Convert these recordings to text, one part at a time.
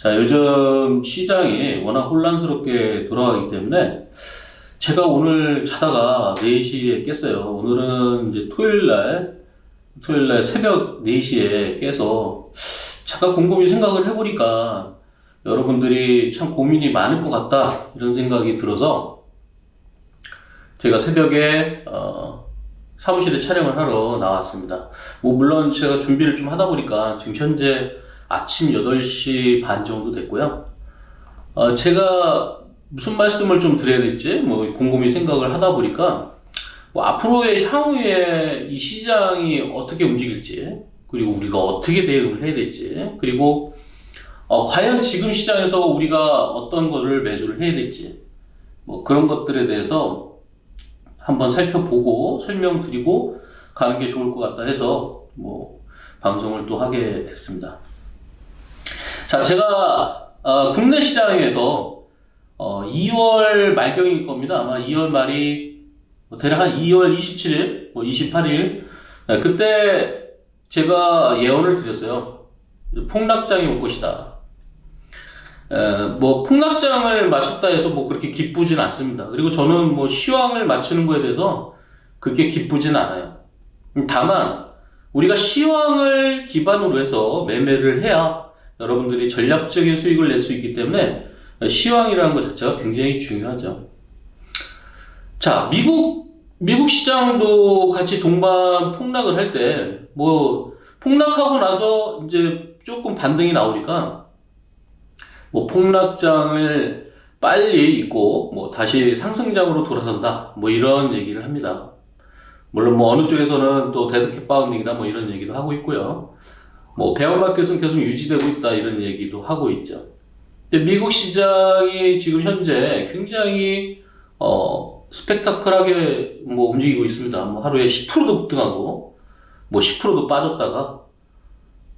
자, 요즘 시장이 워낙 혼란스럽게 돌아가기 때문에 제가 오늘 자다가 4시에 깼어요. 오늘은 이제 토요일날 새벽 4시에 깨서 잠깐 곰곰이 생각을 해보니까 여러분들이 참 고민이 많을 것 같다 이런 생각이 들어서 제가 새벽에 사무실에 촬영을 하러 나왔습니다. 물론 제가 준비를 좀 하다 보니까 지금 현재 아침 8시 반 정도 됐고요. 제가 무슨 말씀을 좀 드려야 될지 곰곰이 생각을 하다 보니까 앞으로의 향후에 이 시장이 어떻게 움직일지, 그리고 우리가 어떻게 대응을 해야 될지, 그리고 과연 지금 시장에서 우리가 어떤 거를 매수를 해야 될지, 그런 것들에 대해서 한번 살펴보고 설명드리고 가는 게 좋을 것 같다 해서 방송을 또 하게 됐습니다. 자, 제가 국내 시장에서 2월 말경일 겁니다. 아마 2월 말이 대략 한 2월 27일, 28일 그때 제가 예언을 드렸어요. 폭락장이 올 것이다. 폭락장을 맞췄다 해서 그렇게 기쁘진 않습니다. 그리고 저는 시황을 맞추는 거에 대해서 그렇게 기쁘진 않아요. 다만 우리가 시황을 기반으로 해서 매매를 해야 여러분들이 전략적인 수익을 낼 수 있기 때문에 시황이라는 것 자체가 굉장히 중요하죠. 자, 미국 시장도 같이 동반 폭락을 할 때 폭락하고 나서 이제 조금 반등이 나오니까 폭락장을 빨리 잊고 다시 상승장으로 돌아선다 이런 얘기를 합니다. 물론 어느 쪽에서는 또 데드캣 바운딩이다 이런 얘기도 하고 있고요. 베어마켓은 계속 유지되고 있다 이런 얘기도 하고 있죠. 근데 미국 시장이 지금 현재 굉장히 스펙타클하게 움직이고 있습니다. 하루에 10%도 급등하고 10%도 빠졌다가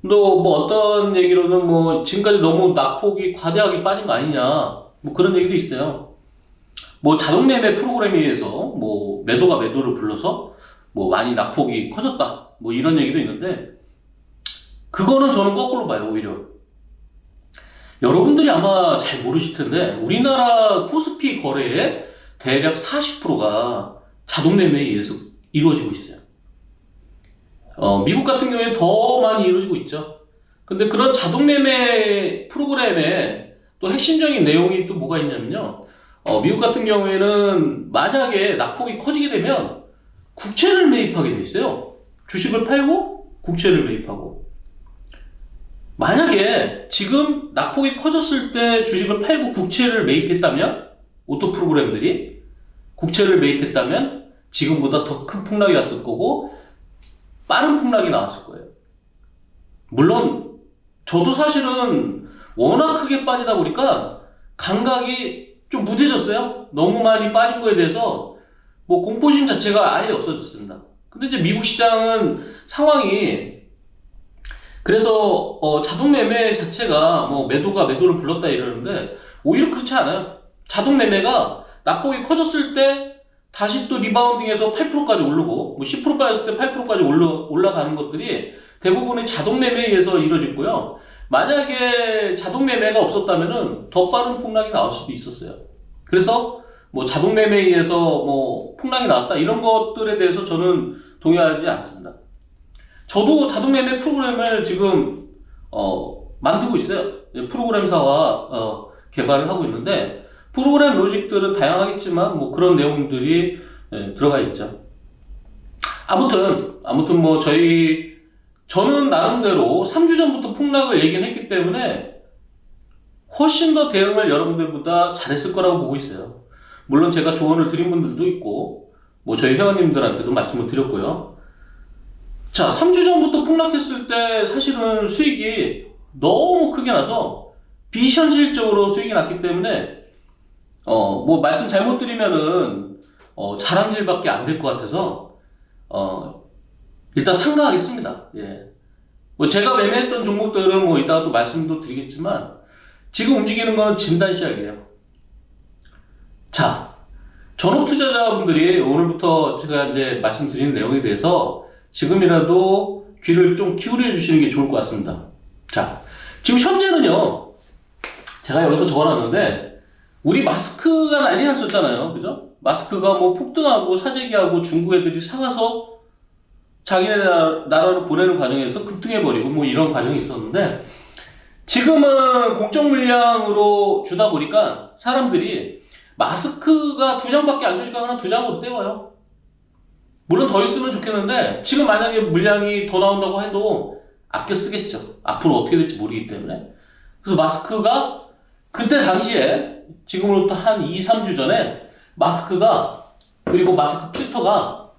또 어떤 얘기로는 지금까지 너무 낙폭이 과대하게 빠진 거 아니냐 그런 얘기도 있어요. 자동 매매 프로그램에 의해서 매도가 매도를 불러서 많이 낙폭이 커졌다 이런 얘기도 있는데, 그거는 저는 거꾸로 봐요. 오히려 여러분들이 아마 잘 모르실 텐데 우리나라 코스피 거래의 대략 40%가 자동 매매에 의해서 이루어지고 있어요. 미국 같은 경우에 더 많이 이루어지고 있죠. 근데 그런 자동 매매 프로그램에 또 핵심적인 내용이 또 뭐가 있냐면요. 미국 같은 경우에는 만약에 낙폭이 커지게 되면 국채를 매입하게 돼 있어요. 주식을 팔고 국채를 매입하고. 만약에 지금 낙폭이 커졌을 때 주식을 팔고 국채를 매입했다면, 오토 프로그램들이 국채를 매입했다면 지금보다 더 큰 폭락이 왔을 거고 빠른 폭락이 나왔을 거예요. 물론 저도 사실은 워낙 크게 빠지다 보니까 감각이 좀 무뎌졌어요. 너무 많이 빠진 거에 대해서 공포심 자체가 아예 없어졌습니다. 근데 이제 미국 시장은 상황이, 그래서 자동 매매 자체가 매도가 매도를 불렀다 이러는데 오히려 그렇지 않아요. 자동 매매가 낙폭이 커졌을 때 다시 또 리바운딩해서 8%까지 오르고 10% 빠졌을 때 8%까지 올라가는 것들이 대부분의 자동 매매에 의해서 이루어졌고요. 만약에 자동 매매가 없었다면은 더 빠른 폭락이 나올 수도 있었어요. 그래서 자동 매매에 의해서 폭락이 나왔다 이런 것들에 대해서 저는 동의하지 않습니다. 저도 자동 매매 프로그램을 지금 만들고 있어요. 프로그램사와 개발을 하고 있는데 프로그램 로직들은 다양하겠지만 그런 내용들이 들어가 있죠. 아무튼 저는 나름대로 3주 전부터 폭락을 얘기는 했기 때문에 훨씬 더 대응을 여러분들보다 잘했을 거라고 보고 있어요. 물론 제가 조언을 드린 분들도 있고 저희 회원님들한테도 말씀을 드렸고요. 자, 3주 전부터 폭락했을 때 사실은 수익이 너무 크게 나서 비현실적으로 수익이 났기 때문에 말씀 잘못 드리면은 자랑질밖에 안 될 것 같아서 일단 상가하겠습니다. 예. 제가 매매했던 종목들은 이따가 또 말씀도 드리겠지만 지금 움직이는 건 진단 시작이에요. 자, 전업 투자자분들이 오늘부터 제가 이제 말씀드리는 내용에 대해서 지금이라도 귀를 좀 기울여 주시는 게 좋을 것 같습니다. 자, 지금 현재는요, 제가 여기서 적어놨는데, 우리 마스크가 난리 났었잖아요. 그죠? 마스크가 뭐 폭등하고 사재기하고 중국 애들이 사가서 자기네 나라로 보내는 과정에서 급등해버리고 뭐 이런 과정이 있었는데, 지금은 공적 물량으로 주다 보니까 사람들이 마스크가 2장밖에 안 되니까 그냥 2장으로 때워요. 물론 더 있으면 좋겠는데, 지금 만약에 물량이 더 나온다고 해도 아껴 쓰겠죠. 앞으로 어떻게 될지 모르기 때문에. 그래서 마스크가 그때 당시에 지금으로부터 한 2, 3주 전에 마스크가, 그리고 마스크 필터가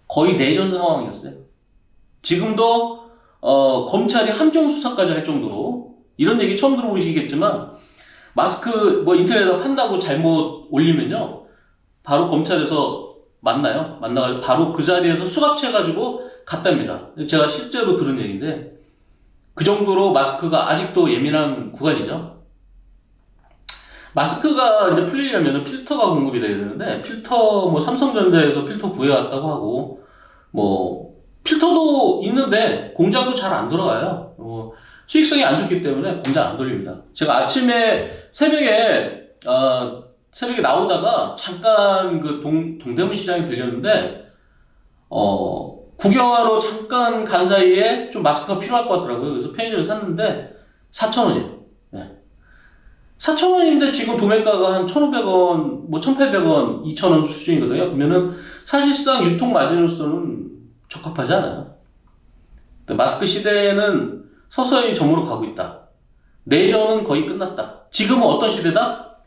거의 내전 상황이었어요. 지금도 검찰이 함정 수사까지 할 정도로, 이런 얘기 처음 들어보시겠지만 마스크 뭐 인터넷에서 판다고 잘못 올리면요 바로 검찰에서 만나가지고 바로 그 자리에서 수갑채가지고 갔답니다. 제가 실제로 들은 얘기인데, 그 정도로 마스크가 아직도 예민한 구간이죠. 마스크가 이제 풀리려면 필터가 공급이 돼야 되는데, 필터 뭐 삼성전자에서 필터 구해왔다고 하고, 뭐 필터도 있는데 공장도 잘 안 돌아가요. 수익성이 안 좋기 때문에 공장 안 돌립니다. 제가 아침에 새벽에 나오다가 잠깐 그 동대문 시장에 들렸는데, 구경하러 잠깐 간 사이에 좀 마스크가 필요할 것 같더라고요. 그래서 편의점을 샀는데 4,000원이에요. 네. 4,000원인데 지금 도매가가 한 1,500원, 뭐 1,800원, 2,000원 수준이거든요. 그러면은 사실상 유통 마진으로서는 적합하지 않아요. 마스크 시대는 서서히 저물어 가고 있다. 내전은 거의 끝났다. 지금은 어떤 시대다?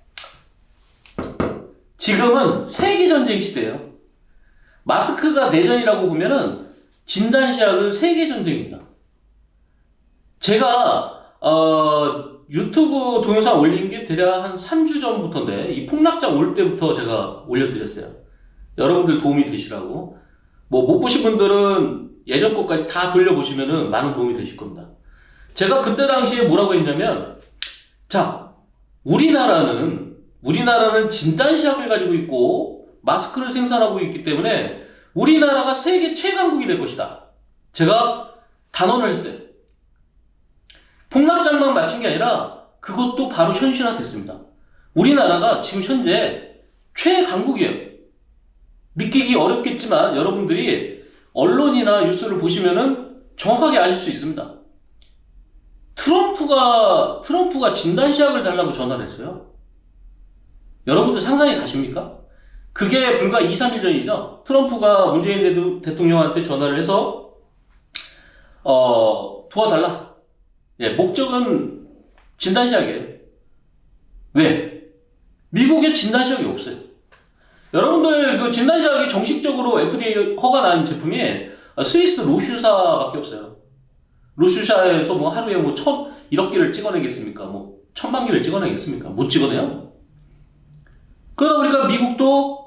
지금은 세계전쟁 시대예요. 마스크가 내전이라고 보면은 진단시약은 세계전쟁입니다. 제가 유튜브 동영상 올린 게 대략 한 3주 전부터인데, 이 폭락장 올 때부터 제가 올려드렸어요. 여러분들 도움이 되시라고. 뭐 못 보신 분들은 예전 것까지 다 돌려보시면은 많은 도움이 되실 겁니다. 제가 그때 당시에 뭐라고 했냐면, 자, 우리나라는 진단시약을 가지고 있고 마스크를 생산하고 있기 때문에 우리나라가 세계 최강국이 될 것이다. 제가 단언을 했어요. 폭락장만 맞춘 게 아니라 그것도 바로 현실화됐습니다. 우리나라가 지금 현재 최강국이에요. 믿기기 어렵겠지만 여러분들이 언론이나 뉴스를 보시면은 정확하게 아실 수 있습니다. 트럼프가 진단시약을 달라고 전화를 했어요. 여러분들 상상이 가십니까? 그게 불과 2, 3일 전이죠. 트럼프가 문재인 대통령한테 전화를 해서 도와달라. 예, 목적은 진단시약이에요. 왜? 미국에 진단시약이 없어요. 여러분들 그 진단시약이 정식적으로 FDA 허가 난 제품이 스위스 로슈사밖에 없어요. 로슈샤에서 뭐 하루에 뭐 1억 개를 찍어내겠습니까? 뭐 1,000만 개를 찍어내겠습니까? 못 찍어내요. 그러다 보니까 미국도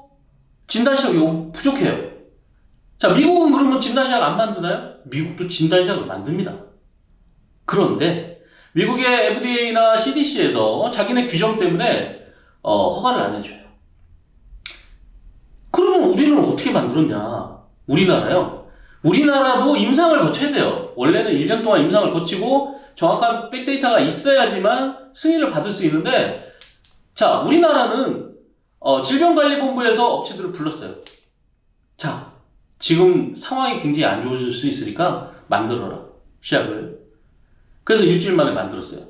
진단시약이 부족해요. 자, 미국은 그러면 진단시약 안 만드나요? 미국도 진단시약을 만듭니다. 그런데 미국의 FDA나 CDC에서 자기네 규정 때문에 허가를 안 해줘요. 그러면 우리는 어떻게 만들었냐? 우리나라도 임상을 거쳐야 돼요. 원래는 1년 동안 임상을 거치고 정확한 백데이터가 있어야지만 승인을 받을 수 있는데, 자, 우리나라는 질병관리본부에서 업체들을 불렀어요. 자, 지금 상황이 굉장히 안 좋아질 수 있으니까 만들어라, 시약을. 그래서 일주일 만에 만들었어요.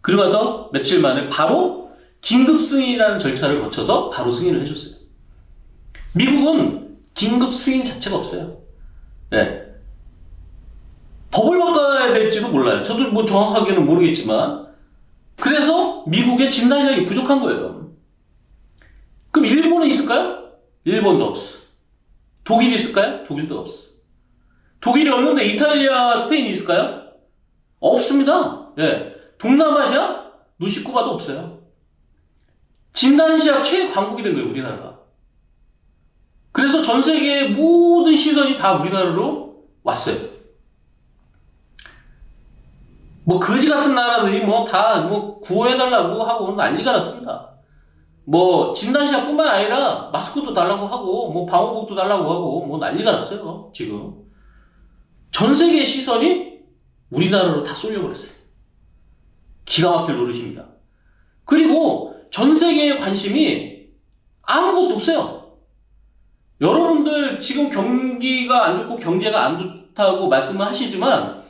그리고 나서 며칠 만에 바로 긴급 승인이라는 절차를 거쳐서 바로 승인을 해줬어요. 미국은 긴급 승인 자체가 없어요. 네. 법을 바꿔야 될지도 몰라요. 저도 뭐 정확하게는 모르겠지만, 그래서 미국의 진단시약이 부족한 거예요. 그럼 일본은 있을까요? 일본도 없어. 독일이 있을까요? 독일도 없어. 독일이 없는데 이탈리아, 스페인이 있을까요? 없습니다. 예. 동남아시아? 눈 씻고 봐도 없어요. 진단시약 최강국이 된 거예요, 우리나라가. 그래서 전 세계의 모든 시선이 다 우리나라로 왔어요. 뭐 거지 같은 나라들이 뭐 다 뭐 구호해달라고 하고 난리가 났습니다. 뭐 진단시약뿐만 아니라 마스크도 달라고 하고 뭐 방호복도 달라고 하고 뭐 난리가 났어요. 지금 전 세계의 시선이 우리나라로 다 쏠려버렸어요. 기가 막힐 노릇입니다. 그리고 전 세계의 관심이 아무것도 없어요. 여러분들 지금 경기가 안 좋고 경제가 안 좋다고 말씀을 하시지만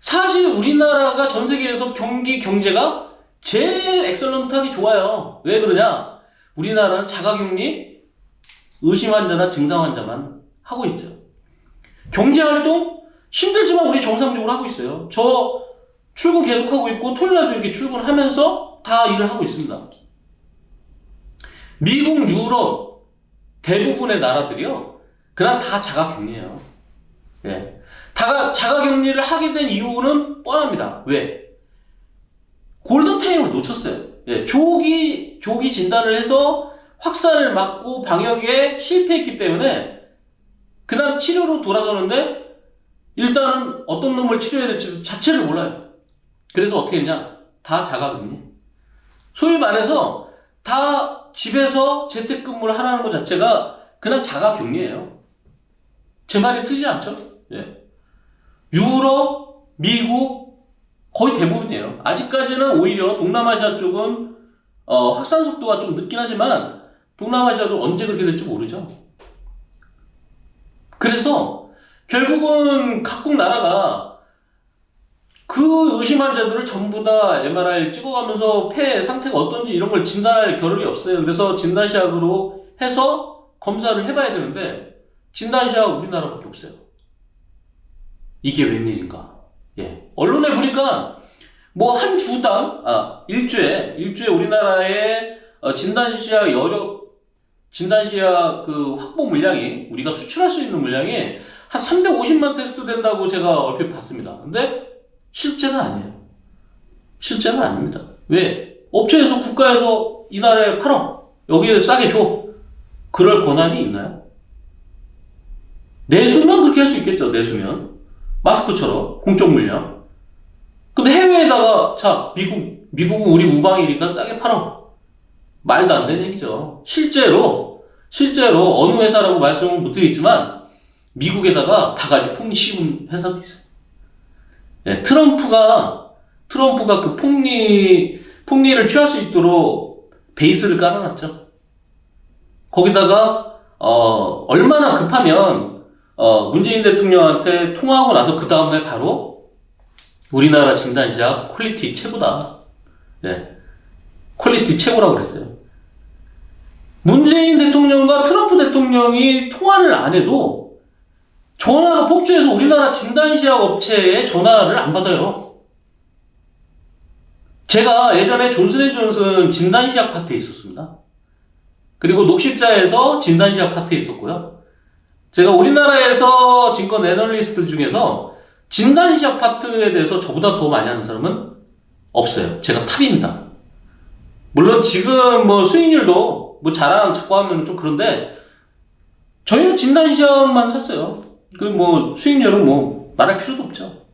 사실 우리나라가 전 세계에서 경제가 제일 엑셀런트하게 좋아요. 왜 그러냐? 우리나라는 자가격리, 의심 환자나 증상 환자만 하고 있죠. 경제활동 힘들지만 우리 정상적으로 하고 있어요. 저 출근 계속하고 있고 토요일날도 이렇게 출근하면서 다 일을 하고 있습니다. 미국, 유럽 대부분의 나라들이요. 그냥 다 자가격리예요. 예. 다 자가격리를 하게 된 이유는 뻔합니다. 왜? 골든타임을 놓쳤어요. 예. 조기 진단을 해서 확산을 막고 방역에 실패했기 때문에 그다음 치료로 돌아서는데 일단은 어떤 놈을 치료해야 될지 자체를 몰라요. 그래서 어떻게 했냐? 다 자가격리. 소위 말해서 다 집에서 재택근무를 하라는 것 자체가 그냥 자가격리예요. 제 말이 틀리지 않죠? 예. 유럽, 미국 거의 대부분이에요. 아직까지는 오히려 동남아시아 쪽은 확산 속도가 좀 늦긴 하지만 동남아시아도 언제 그렇게 될지 모르죠. 그래서 결국은 각국 나라가 그 의심 환자들을 전부 다 MRI 찍어가면서 폐 상태가 어떤지 이런 걸 진단할 겨를이 없어요. 그래서 진단시약으로 해서 검사를 해봐야 되는데 진단시약 우리나라밖에 없어요. 이게 웬일인가? 예. 언론에 보니까 뭐 한 주당 일주에 우리나라의 진단시약 그 확보 물량이 우리가 수출할 수 있는 물량이 한 350만 테스트 된다고 제가 얼핏 봤습니다. 근데 실제는 아니에요. 실제는 아닙니다. 왜? 업체에서 국가에서 이 나라에 팔어. 여기에 싸게 줘. 그럴 권한이 있나요? 내수면 그렇게 할 수 있겠죠. 내수면. 마스크처럼 공적 물량. 근데 해외에다가 자 미국은 우리 우방이니까 싸게 팔어. 말도 안 되는 얘기죠. 실제로 어느 회사라고 말씀은 못 드리겠지만 미국에다가 바가지 폭리 씌운 회사도 있어요. 예, 트럼프가 그 폭리를 취할 수 있도록 베이스를 깔아놨죠. 거기다가 얼마나 급하면 문재인 대통령한테 통화하고 나서 그 다음날 바로 우리나라 진단시약 퀄리티 최고다. 예, 퀄리티 최고라고 그랬어요. 문재인 대통령과 트럼프 대통령이 통화를 안 해도 전화가 폭주해서 우리나라 진단시약 업체에 전화를 안 받아요. 제가 예전에 존슨앤존슨 진단시약 파트에 있었습니다. 그리고 녹십자에서 진단시약 파트에 있었고요. 제가 우리나라에서 증권 애널리스트 중에서 진단시약 파트에 대해서 저보다 더 많이 하는 사람은 없어요. 제가 탑입니다. 물론 지금 뭐 수익률도 뭐 자랑 자꾸 하면 좀 그런데 저희는 진단시험만 샀어요. 그 뭐 수익률은 뭐 말할 필요도 없죠.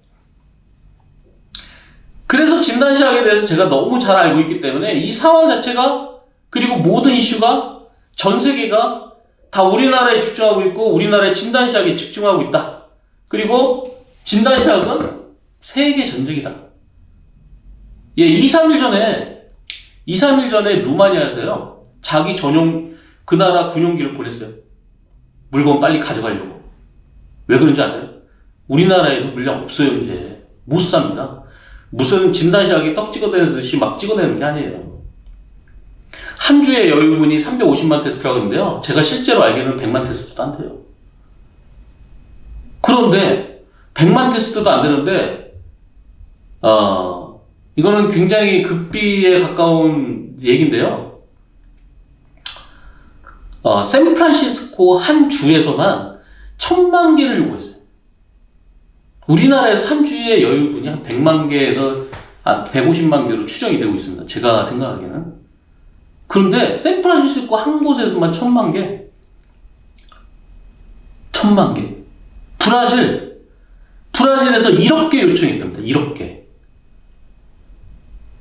그래서 진단시약에 대해서 제가 너무 잘 알고 있기 때문에 이 상황 자체가 그리고 모든 이슈가 전 세계가 다 우리나라에 집중하고 있고 우리나라의 진단시약에 집중하고 있다. 그리고 진단시약은 세계 전쟁이다. 예, 2-3일 전에 루마니아에서요. 자기 전용 그 나라 군용기를 보냈어요. 물건 빨리 가져가려고. 왜 그런지 아세요? 우리나라에도 물량 없어요, 이제. 못 삽니다. 무슨 진단시약이 떡 찍어내듯이 막 찍어내는 게 아니에요. 한 주에 여유분이 350만 테스트라고 하는데요. 제가 실제로 알기로는 100만 테스트도 안 돼요. 그런데 100만 테스트도 안 되는데 이거는 굉장히 극비에 가까운 얘기인데요. 샌프란시스코 한 주에서만 1000만 개를 요구했어요. 우리나라에서 한 주에 여유분이 한 100만 개에서 한 150만 개로 추정이 되고 있습니다. 제가 생각하기에는. 그런데 샌프란시스코 한 곳에서만 1000만 개. 1000만 개. 브라질에서 1억 개 요청이 됩니다. 1억 개.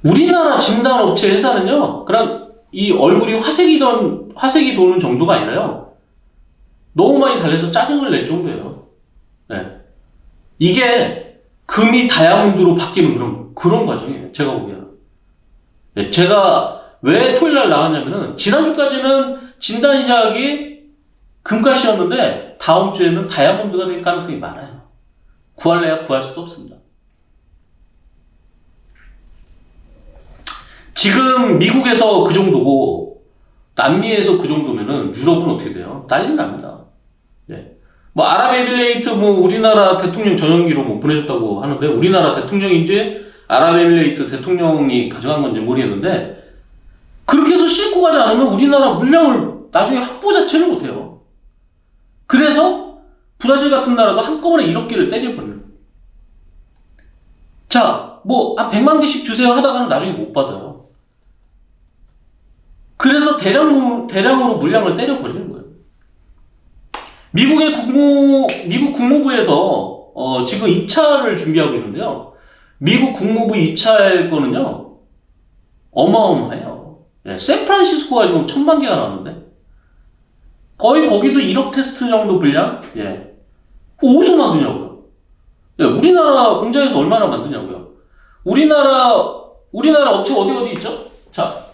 우리나라 진단업체 회사는요, 그냥 이 얼굴이 화색이 도는 정도가 아니라요, 너무 많이 달래서 짜증을 낼 정도예요. 네. 이게 금이 다이아몬드로 바뀌는 그런 과정이에요. 제가 보기에는. 예, 제가 왜 토요일날 나왔냐면은, 지난주까지는 진단시작이 금가시였는데, 다음 주에는 다이아몬드가 될 가능성이 많아요. 구할래야 구할 수도 없습니다. 지금 미국에서 그 정도고, 남미에서 그 정도면은 유럽은 어떻게 돼요? 난리 납니다. 예. 뭐 아랍에미레이트 뭐 우리나라 대통령 전용기로 뭐 보내줬다고 하는데, 우리나라 대통령인지 아랍에미레이트 대통령이 가져간 건지 모르겠는데, 그렇게 해서 싣고 가지 않으면 우리나라 물량을 나중에 확보 자체를 못해요. 그래서 브라질 같은 나라가 한꺼번에 1억 개를 때려버려요. 자, 뭐 한 100만 개씩 주세요 하다가는 나중에 못 받아요. 그래서 대량으로 물량을 때려버리는 거예요. 미국 국무부에서 지금 입찰을 준비하고 있는데요. 미국 국무부 입찰 거는요, 어마어마해요. 예, 샌프란시스코가 지금 1000만 개가 나왔는데, 거의 거기도 1억 테스트 정도 분량? 예. 어디서 만드냐고요? 예, 우리나라 공장에서 얼마나 만드냐고요? 우리나라 업체 어디 있죠? 자,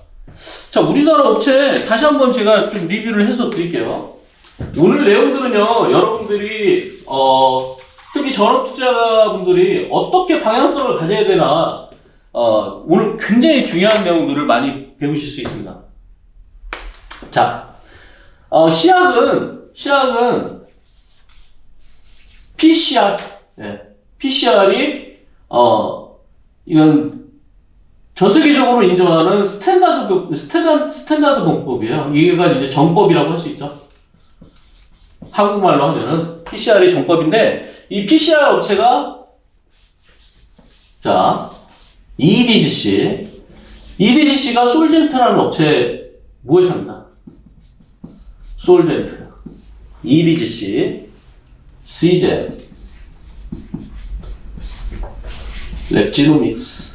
우리나라 업체 다시 한번 제가 좀 리뷰를 해서 드릴게요. 오늘 내용들은요, 여러분들이, 특히 전업투자자분들이 어떻게 방향성을 가져야 되나, 오늘 굉장히 중요한 내용들을 많이 배우실 수 있습니다. 자, 시약은 PCR, 예, PCR이, 이건 전 세계적으로 인정하는 스탠다드 공법이에요. 이게가 이제 정법이라고 할 수 있죠. 한국말로 하면은 PCR이 정법인데, 이 PCR 업체가, 자, EDGC가 솔젠트라는 업체 모회사입니다. 솔젠트, EDGC, CJ, 랩지노믹스,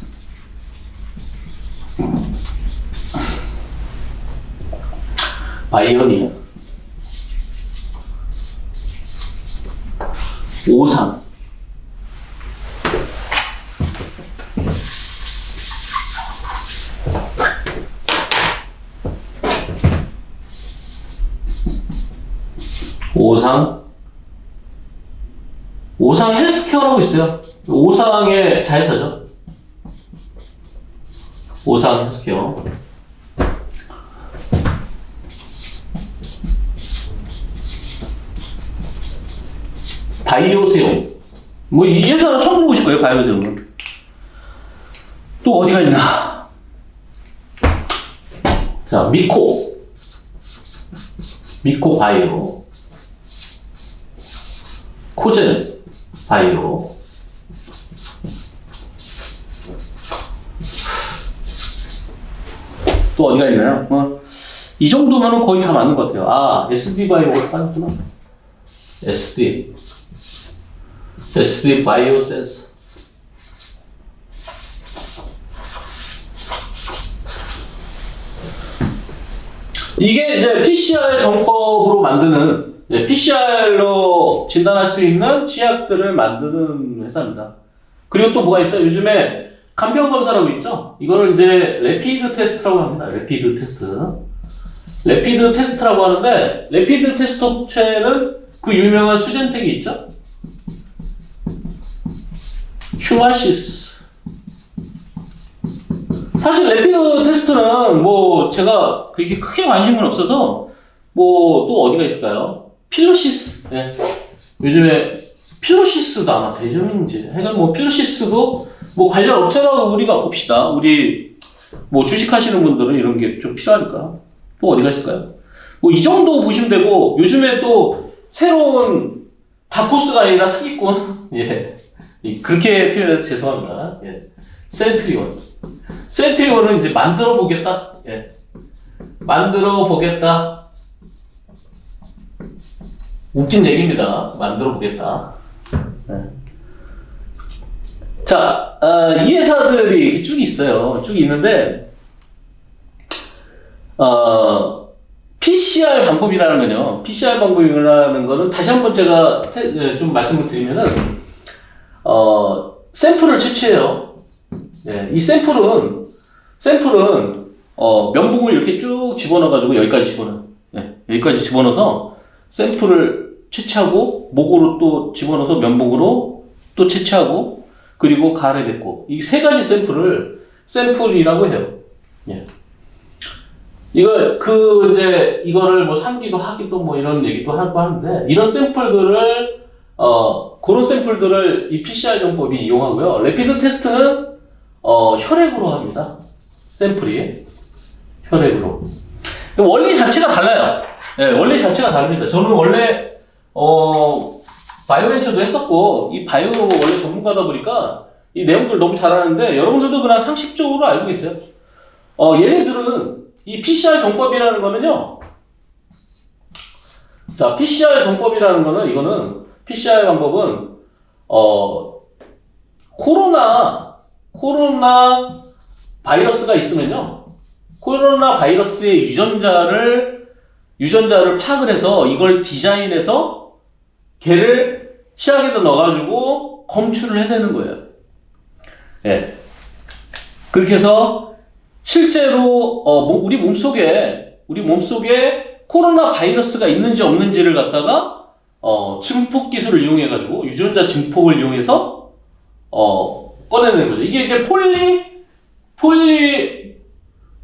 바이오니아, 오상, 오상 헬스케어라고 있어요. 오상의 자회사죠. 오상 헬스케어. 바이오세움. 뭐 이 회사는 처음 보실 거예요, 바이오세움은. 또 어디가 있나? 자, 미코 바이오, 코젠 바이오, 또 어디가 있나요? 이 정도면은 거의 다 맞는 것 같아요. 아, SD 바이오가 빠졌구나. SD 바이오 센서. 이게 이제 PCR 정법으로 만드는, PCR로 진단할 수 있는 치약들을 만드는 회사입니다. 그리고 또 뭐가 있죠? 요즘에 간병 검사라고 있죠? 이거는 이제 레피드 테스트라고 합니다. 레피드 테스트라고 하는데, 레피드 테스트 업체는 그 유명한 수젠텍이 있죠? 휴마시스. 사실 레피드 테스트는 뭐 제가 그렇게 크게 관심은 없어서, 뭐 또 어디가 있을까요? 필로시스. 네. 요즘에 필로시스도 아마 대전인지, 하여간 뭐 필로시스도 뭐 관련 업체라고 우리가 봅시다. 우리 뭐 주식하시는 분들은 이런 게 좀 필요하니까. 또 어디가 있을까요? 뭐 이 정도 보시면 되고, 요즘에 또 새로운 다코스가 아니라 사기꾼. 예. 그렇게 표현해서 죄송합니다. 예. 센트리온은 이제 만들어 보겠다. 예. 만들어 보겠다. 웃긴 얘기입니다. 만들어 보겠다. 예. 자, 이 회사들이 이렇게 쭉 있어요. 쭉 있는데, PCR 방법이라는 거는 다시 한번 제가 좀 말씀을 드리면은, 샘플을 채취해요. 이 샘플은 샘플은 면봉을 이렇게 쭉 집어넣어가지고 여기까지 집어넣어요. 예, 여기까지 집어넣어서 샘플을 채취하고 목으로 또 집어넣어서 면봉으로 또 채취하고 그리고 가래 뱉고 이 세 가지 샘플이라고 해요. 예. 이거를 뭐 삼기도 하기도 뭐 이런 얘기도 하고 하는데 이런 샘플들을 그런 샘플들을 이 PCR 정법이 이용하고요. 레피드 테스트는 혈액으로 합니다. 샘플이 혈액으로. 원리 자체가 달라요. 네, 원리 자체가 다릅니다. 저는 원래 바이오벤처도 했었고 이 바이오 원래 전문가다 보니까 이 내용들 너무 잘 아는데 여러분들도 그냥 상식적으로 알고 계세요. 얘네들은 이 PCR 정법이라는 거는요. 자, PCR 정법이라는 거는 이거는 PCR 방법은 코로나 바이러스가 있으면요. 코로나 바이러스의 유전자를 파악을 해서 이걸 디자인해서 걔를 시약에다 넣어가지고 검출을 해내는 거예요. 예. 그렇게 해서 실제로 우리 몸속에 코로나 바이러스가 있는지 없는지를 갖다가 증폭 기술을 이용해가지고 유전자 증폭을 이용해서 꺼내는 거죠. 이게 이제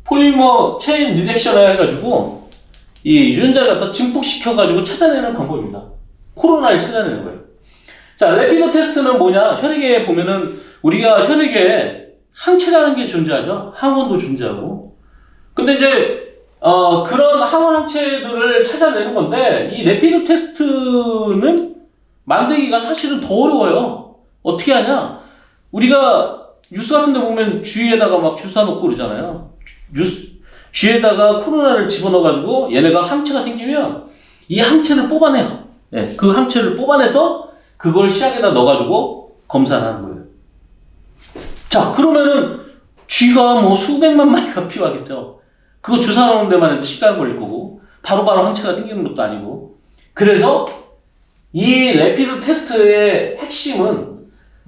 폴리머 체인 리액션을 해가지고 이 유전자를 갖다 증폭시켜가지고 찾아내는 방법입니다. 코로나를 찾아내는 거예요. 자, 레피드 테스트는 뭐냐? 혈액에 보면은 우리가 혈액에 항체라는 게 존재하죠. 항원도 존재하고. 근데 이제 그런 항원 항체들을 찾아내는 건데 이 레피드 테스트는 만들기가 사실은 더 어려워요. 어떻게 하냐? 우리가 뉴스 같은 데 보면 쥐에다가 막 주사 놓고 그러잖아요. 쥐에다가 코로나를 집어넣어가지고 얘네가 항체가 생기면 이 항체를 뽑아내요. 네, 그 항체를 뽑아내서 그걸 시약에다 넣어가지고 검사를 하는 거예요. 자, 그러면은 쥐가 뭐 수백만 마리가 필요하겠죠. 그거 주사 넣는 데만 해도 시간 걸릴 거고 바로바로 항체가 생기는 것도 아니고. 그래서 이 레피드 테스트의 핵심은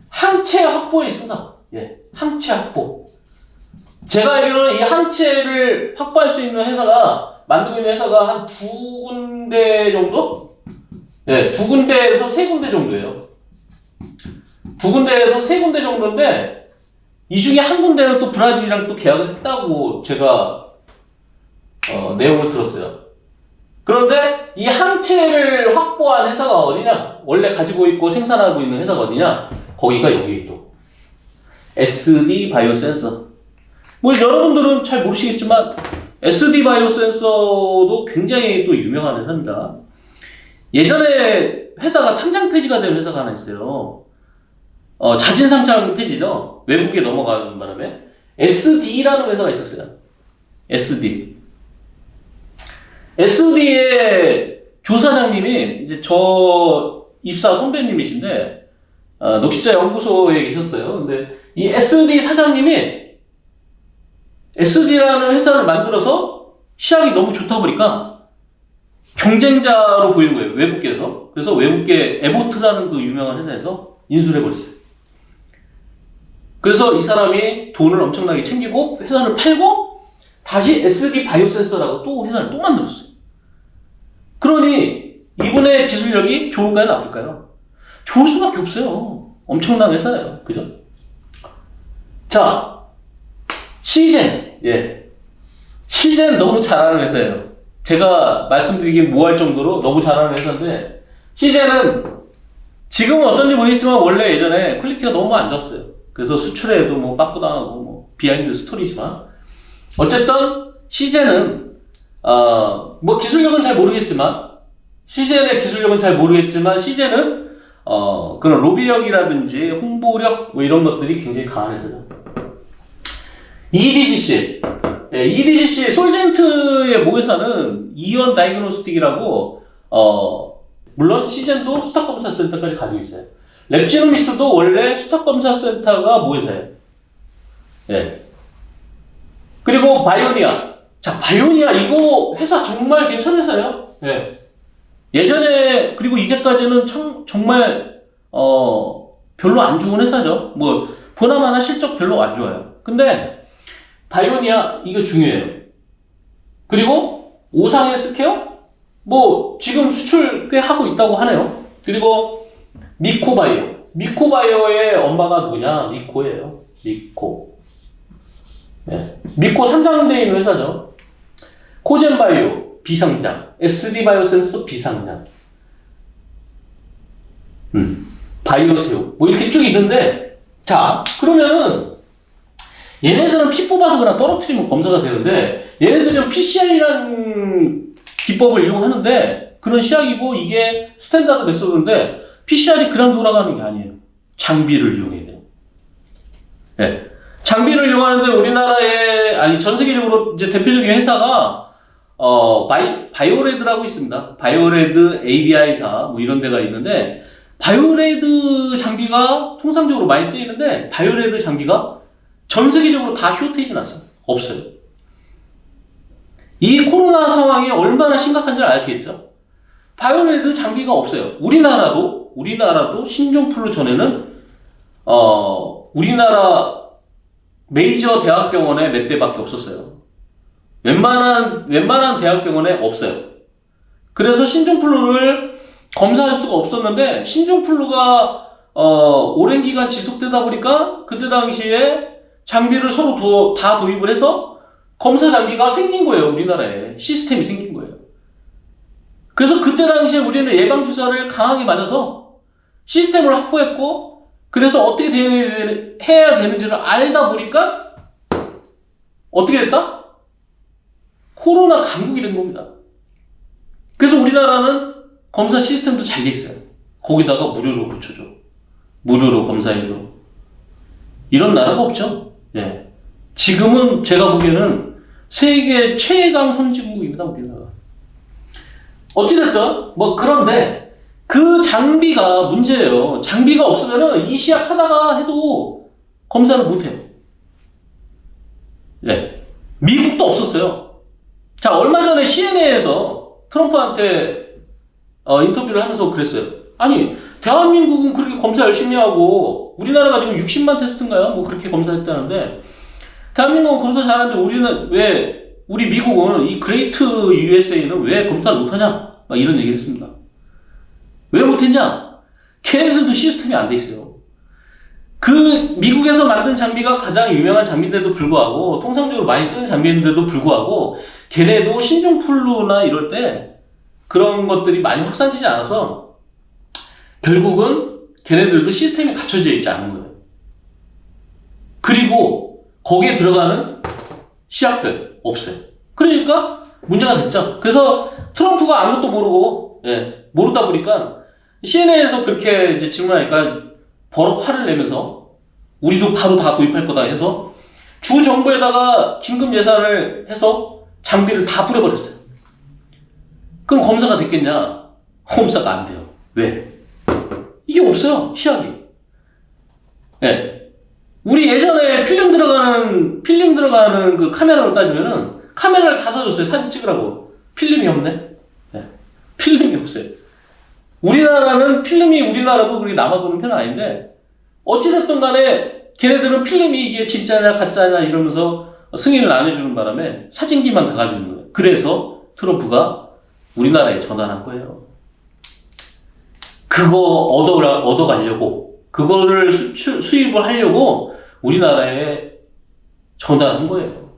항체 확보에 있습니다. 예, 항체 확보. 제가 알기로는 이 항체를 확보할 수 있는 만들고 있는 회사가 한 2군데 정도? 네, 2군데에서 3군데 정도예요. 2군데에서 3군데 정도인데 이 중에 한 군데는 또 브라질이랑 또 계약을 했다고 제가 내용을 들었어요. 그런데 이 항체를 확보한 회사가 어디냐? 원래 가지고 있고 생산하고 있는 회사가 어디냐? 거기가 여기 또 SD 바이오 센서. 뭐 여러분들은 잘 모르시겠지만 SD 바이오 센서도 굉장히 또 유명한 회사입니다. 예전에 회사가 상장 폐지가 된 회사가 하나 있어요. 자진 상장 폐지죠. 외국에 넘어가는 바람에 SD라는 회사가 있었어요. SD의 조사장님이 이제 저 입사 선배님이신데 녹시자 연구소에 계셨어요. 근데 이 SD 사장님이 SD라는 회사를 만들어서 시약이 너무 좋다 보니까 경쟁자로 보이는 거예요. 외국계에서. 그래서 외국계 에보트라는 그 유명한 회사에서 인수를 해버렸어요. 그래서 이 사람이 돈을 엄청나게 챙기고 회사를 팔고 다시 SD 바이오센서라고 또 회사를 또 만들었어요. 그러니 이분의 기술력이 좋을까요? 나쁠까요? 좋을 수밖에 없어요. 엄청난 회사예요. 그죠? 자, 시젠. 예. 시젠 너무 잘하는 회사예요. 제가 말씀드리긴 뭐할 정도로 너무 잘하는 회사인데 시젠은 지금은 어떤지 모르겠지만 원래 예전에 퀄리티가 너무 안 좋았어요. 그래서 수출에도 뭐 빠꾸당하고 뭐 비하인드 스토리지만 어쨌든 시젠은 뭐 기술력은 잘 모르겠지만 시젠의 기술력은 잘 모르겠지만 시젠은 그런 로비력이라든지 홍보력 뭐 이런 것들이 굉장히 강한 회사죠. EDGC. 예, EDGC 솔젠트의 모회사는 이온 다이그노스틱이라고 물론 시젠도 수탁검사센터까지 가지고 있어요. 랩지노미스도 원래 수탁검사센터가 모회사예요. 예. 그리고 바이오니아. 자, 바이오니아 이거 회사 정말 괜찮은 회사예요. 예. 예전에 그리고 이제까지는 정말 별로 안 좋은 회사죠. 뭐 보나마나 실적 별로 안 좋아요. 근데 바이오니아 이거 중요해요. 그리고 오상의 스퀘어 뭐 지금 수출 꽤 하고 있다고 하네요. 그리고 미코바이오의 엄마가 누구냐? 미코예요. 미코. 네. 미코 상장돼 있는 회사죠. 코젠바이오 비상장, SD바이오센서 비상장, 바이오세오 뭐 이렇게 쭉 있는데, 자 그러면은 얘네들은 피 뽑아서 그냥 떨어뜨리면 검사가 되는데 얘네들은 PCR이라는 기법을 이용하는데 그런 시약이고 이게 스탠다드 메소드인데 PCR이 그냥 돌아가는 게 아니에요. 장비를 이용해야 돼요. 네. 장비를 이용하는데 우리나라에 아니 전 세계적으로 이제 대표적인 회사가 바이오레드라고 있습니다. 바이오레드 ABI사 뭐 이런 데가 있는데 바이오레드 장비가 통상적으로 많이 쓰이는데 바이오레드 장비가 전 세계적으로 다 쇼테이지 났어요. 없어요. 이 코로나 상황이 얼마나 심각한지 아시겠죠? 바이오레드 장비가 없어요. 우리나라도 신종플루 전에는 우리나라 메이저 대학병원에 몇 대밖에 없었어요. 웬만한 대학병원에 없어요. 그래서 신종플루를 검사할 수가 없었는데 신종플루가 오랜 기간 지속되다 보니까 그때 당시에 장비를 서로 다 도입을 해서 검사 장비가 생긴 거예요. 우리나라에 시스템이 생긴 거예요. 그래서 그때 당시에 우리는 예방주사를 강하게 맞아서 시스템을 확보했고 그래서 어떻게 해야 되는지를 알다 보니까 어떻게 됐다? 코로나 강국이 된 겁니다. 그래서 우리나라는 검사 시스템도 잘 돼 있어요. 거기다가 무료로 붙여줘. 무료로 검사해줘. 이런 나라가 없죠. 예. 지금은 제가 보기에는 세계 최강 선진국입니다, 우리나라. 어찌됐든, 그런데 그 장비가 문제예요. 장비가 없으면은 이 시약 사다가 해도 검사를 못해요. 예. 미국도 없었어요. 자, 얼마 전에 CNN에서 트럼프한테 인터뷰를 하면서 그랬어요. 아니, 대한민국은 그렇게 검사 열심히 하고, 우리나라가 지금 60만 테스트인가요? 뭐 그렇게 검사했다는데, 대한민국은 검사 잘하는데 우리 미국은 이 그레이트 USA는 왜 검사를 못하냐? 막 이런 얘기를 했습니다. 왜 못했냐? 걔네들도 시스템이 안 돼 있어요. 그 미국에서 만든 장비가 가장 유명한 장비인데도 불구하고, 통상적으로 많이 쓰는 장비인데도 불구하고, 걔네도 신종플루나 이럴 때 그런 것들이 많이 확산되지 않아서 결국은 걔네들도 시스템이 갖춰져 있지 않은 거예요. 그리고 거기에 들어가는 시약들 없어요. 그러니까 문제가 됐죠. 그래서 트럼프가 아무것도 모르고 모르다 보니까 CNN에서 그렇게 이제 질문하니까 버럭 화를 내면서 우리도 바로 다 도입할 거다 해서 주 정부에다가 긴급 예산을 해서 장비를 다 뿌려버렸어요. 그럼 검사가 됐겠냐? 검사가 안 돼요. 왜? 이게 없어요, 시약이. 네. 우리 예전에 필름 들어가는 그 카메라로 따지면은 카메라를 다 사줬어요. 사진 찍으라고. 필름이 없네. 네. 필름이 없어요. 우리나라도 그렇게 남아도는 편은 아닌데, 어찌됐든 간에 걔네들은 필름이 이게 진짜냐 가짜냐 이러면서 승인을 안 해주는 바람에 사진기만 다 가지고 있는 거예요. 그래서 트럼프가 우리나라에 전환한 거예요. 그거 얻어가려고, 그거를 수입을 하려고 우리나라에 전환한 거예요.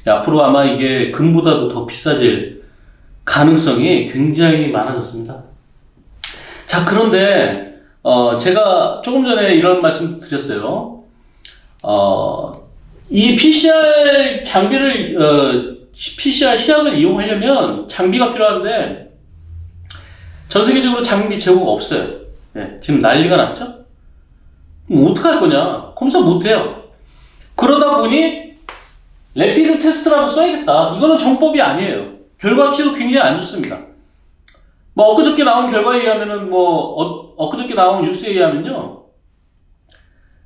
앞으로 아마 이게 금보다도 더 비싸질 가능성이 굉장히 많아졌습니다. 자, 그런데 제가 조금 전에 이런 말씀 드렸어요. 이 PCR PCR 시약을 이용하려면 장비가 필요한데 전 세계적으로 장비 재고가 없어요. 네, 지금 난리가 났죠? 그럼 어떡할 거냐? 검사 못해요. 그러다 보니 래피드 테스트라도 써야겠다. 이거는 정법이 아니에요. 결과치도 굉장히 안 좋습니다. 엊그저께 나온 결과에 의하면은 엊그저께 나온 뉴스에 의하면요,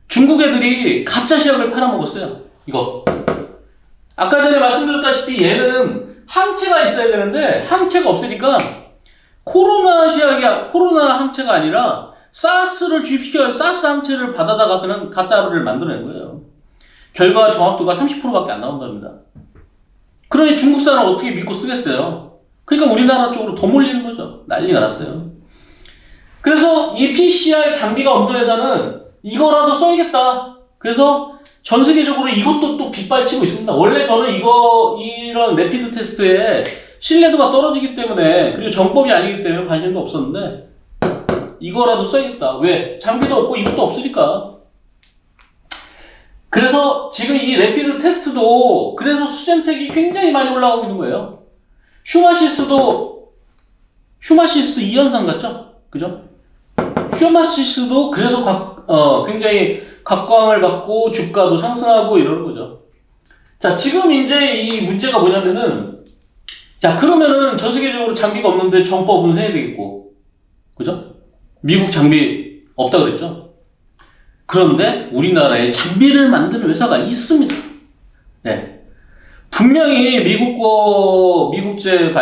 중국 애들이 가짜 시약을 팔아먹었어요. 이거. 아까 전에 말씀드렸다시피 얘는 항체가 있어야 되는데 항체가 없으니까 코로나 항체가 아니라 사스를 주입시켜 사스 항체를 받아다가 그냥 가짜를 만들어낸 거예요. 결과 정확도가 30%밖에 안 나온답니다. 그러니 중국산을 어떻게 믿고 쓰겠어요? 그러니까 우리나라 쪽으로 더 몰리는 거죠. 난리가 났어요. 그래서 이 PCR 장비가 없는 회사는 이거라도 써야겠다. 그래서 전 세계적으로 이것도 또 빗발치고 있습니다. 원래 저는 이런 레피드 테스트에 신뢰도가 떨어지기 때문에, 그리고 정법이 아니기 때문에 관심도 없었는데, 이거라도 써야겠다. 왜? 장비도 없고 이것도 없으니까. 그래서 지금 이 레피드 테스트도 그래서 수젠텍이 굉장히 많이 올라가고 있는 거예요. 슈마시스 2현상 같죠? 그죠? 슈마시스도 그래서 굉장히 각광을 받고 주가도 상승하고 이러는 거죠. 자, 지금 이제 이 문제가 뭐냐면은, 자, 그러면은 전 세계적으로 장비가 없는데 정법은 해야 되겠고, 그죠? 미국 장비 없다 그랬죠? 그런데 우리나라에 장비를 만드는 회사가 있습니다. 네. 분명히 미국제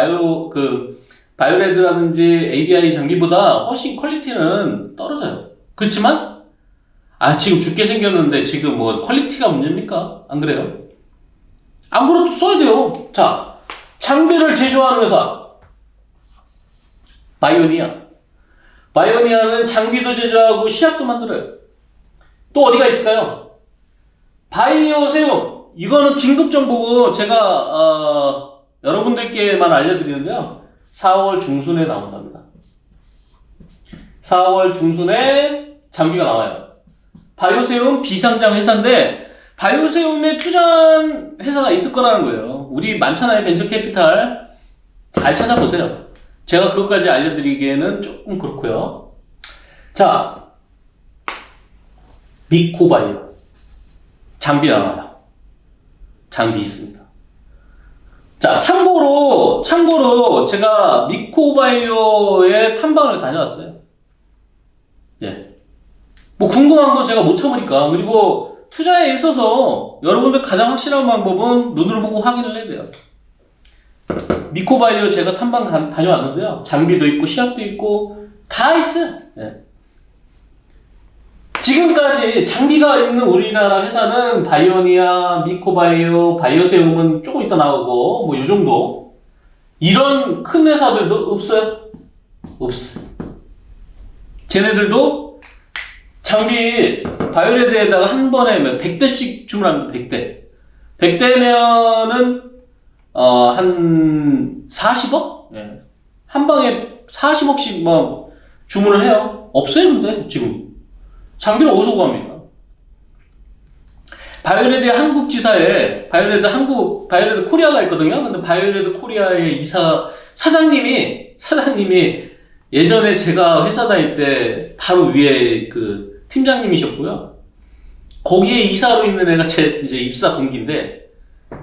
바이오레드라든지 ABI 장비보다 훨씬 퀄리티는 떨어져요. 그렇지만, 지금 죽게 생겼는데 지금 뭐 퀄리티가 문제입니까? 안 그래요? 안 그래도 써야 돼요. 자, 장비를 제조하는 회사. 바이오니아는 장비도 제조하고 시약도 만들어요. 또 어디가 있을까요? 바이오세움. 이거는 긴급 정보고 제가 여러분들께만 알려드리는데요. 4월 중순에 나온답니다. 4월 중순에 장비가 나와요. 바이오세움 비상장 회사인데 바이오세움에 투자한 회사가 있을 거라는 거예요. 우리 많잖아요. 벤처캐피탈. 잘 찾아보세요. 제가 그것까지 알려드리기에는 조금 그렇고요. 자, 미코바이오. 장비 나와요. 장비 있습니다. 자, 참고로 제가 미코바이오의 탐방을 다녀왔어요. 예. 뭐 궁금한 건 제가 못 참으니까. 그리고 투자에 있어서 여러분들 가장 확실한 방법은 눈으로 보고 확인을 해야 돼요. 미코바이오 제가 탐방 다녀왔는데요. 장비도 있고 시약도 있고 다 있어요. 예. 지금까지 장비가 있는 우리나라 회사는 바이오니아, 미코바이오, 바이오세움은 조금 이따 나오고 뭐 이 정도. 이런 큰 회사들도 없어요. 없어요. 쟤네들도 장비 바이오레드에다가 한 번에 100대씩 주문합니다. 100대. 100대면은 한 40억? 예. 한 방에 40억씩 뭐 주문을 해요. 없어요, 근데 지금. 장비를 어디서 구합니까? 바이오레드 한국 지사에 바이오레드 코리아가 있거든요. 근데 바이오레드 코리아의 사장님이 예전에 제가 회사 다닐 때 바로 위에 그 팀장님이셨고요. 거기에 이사로 있는 애가 제 이제 입사 동기인데,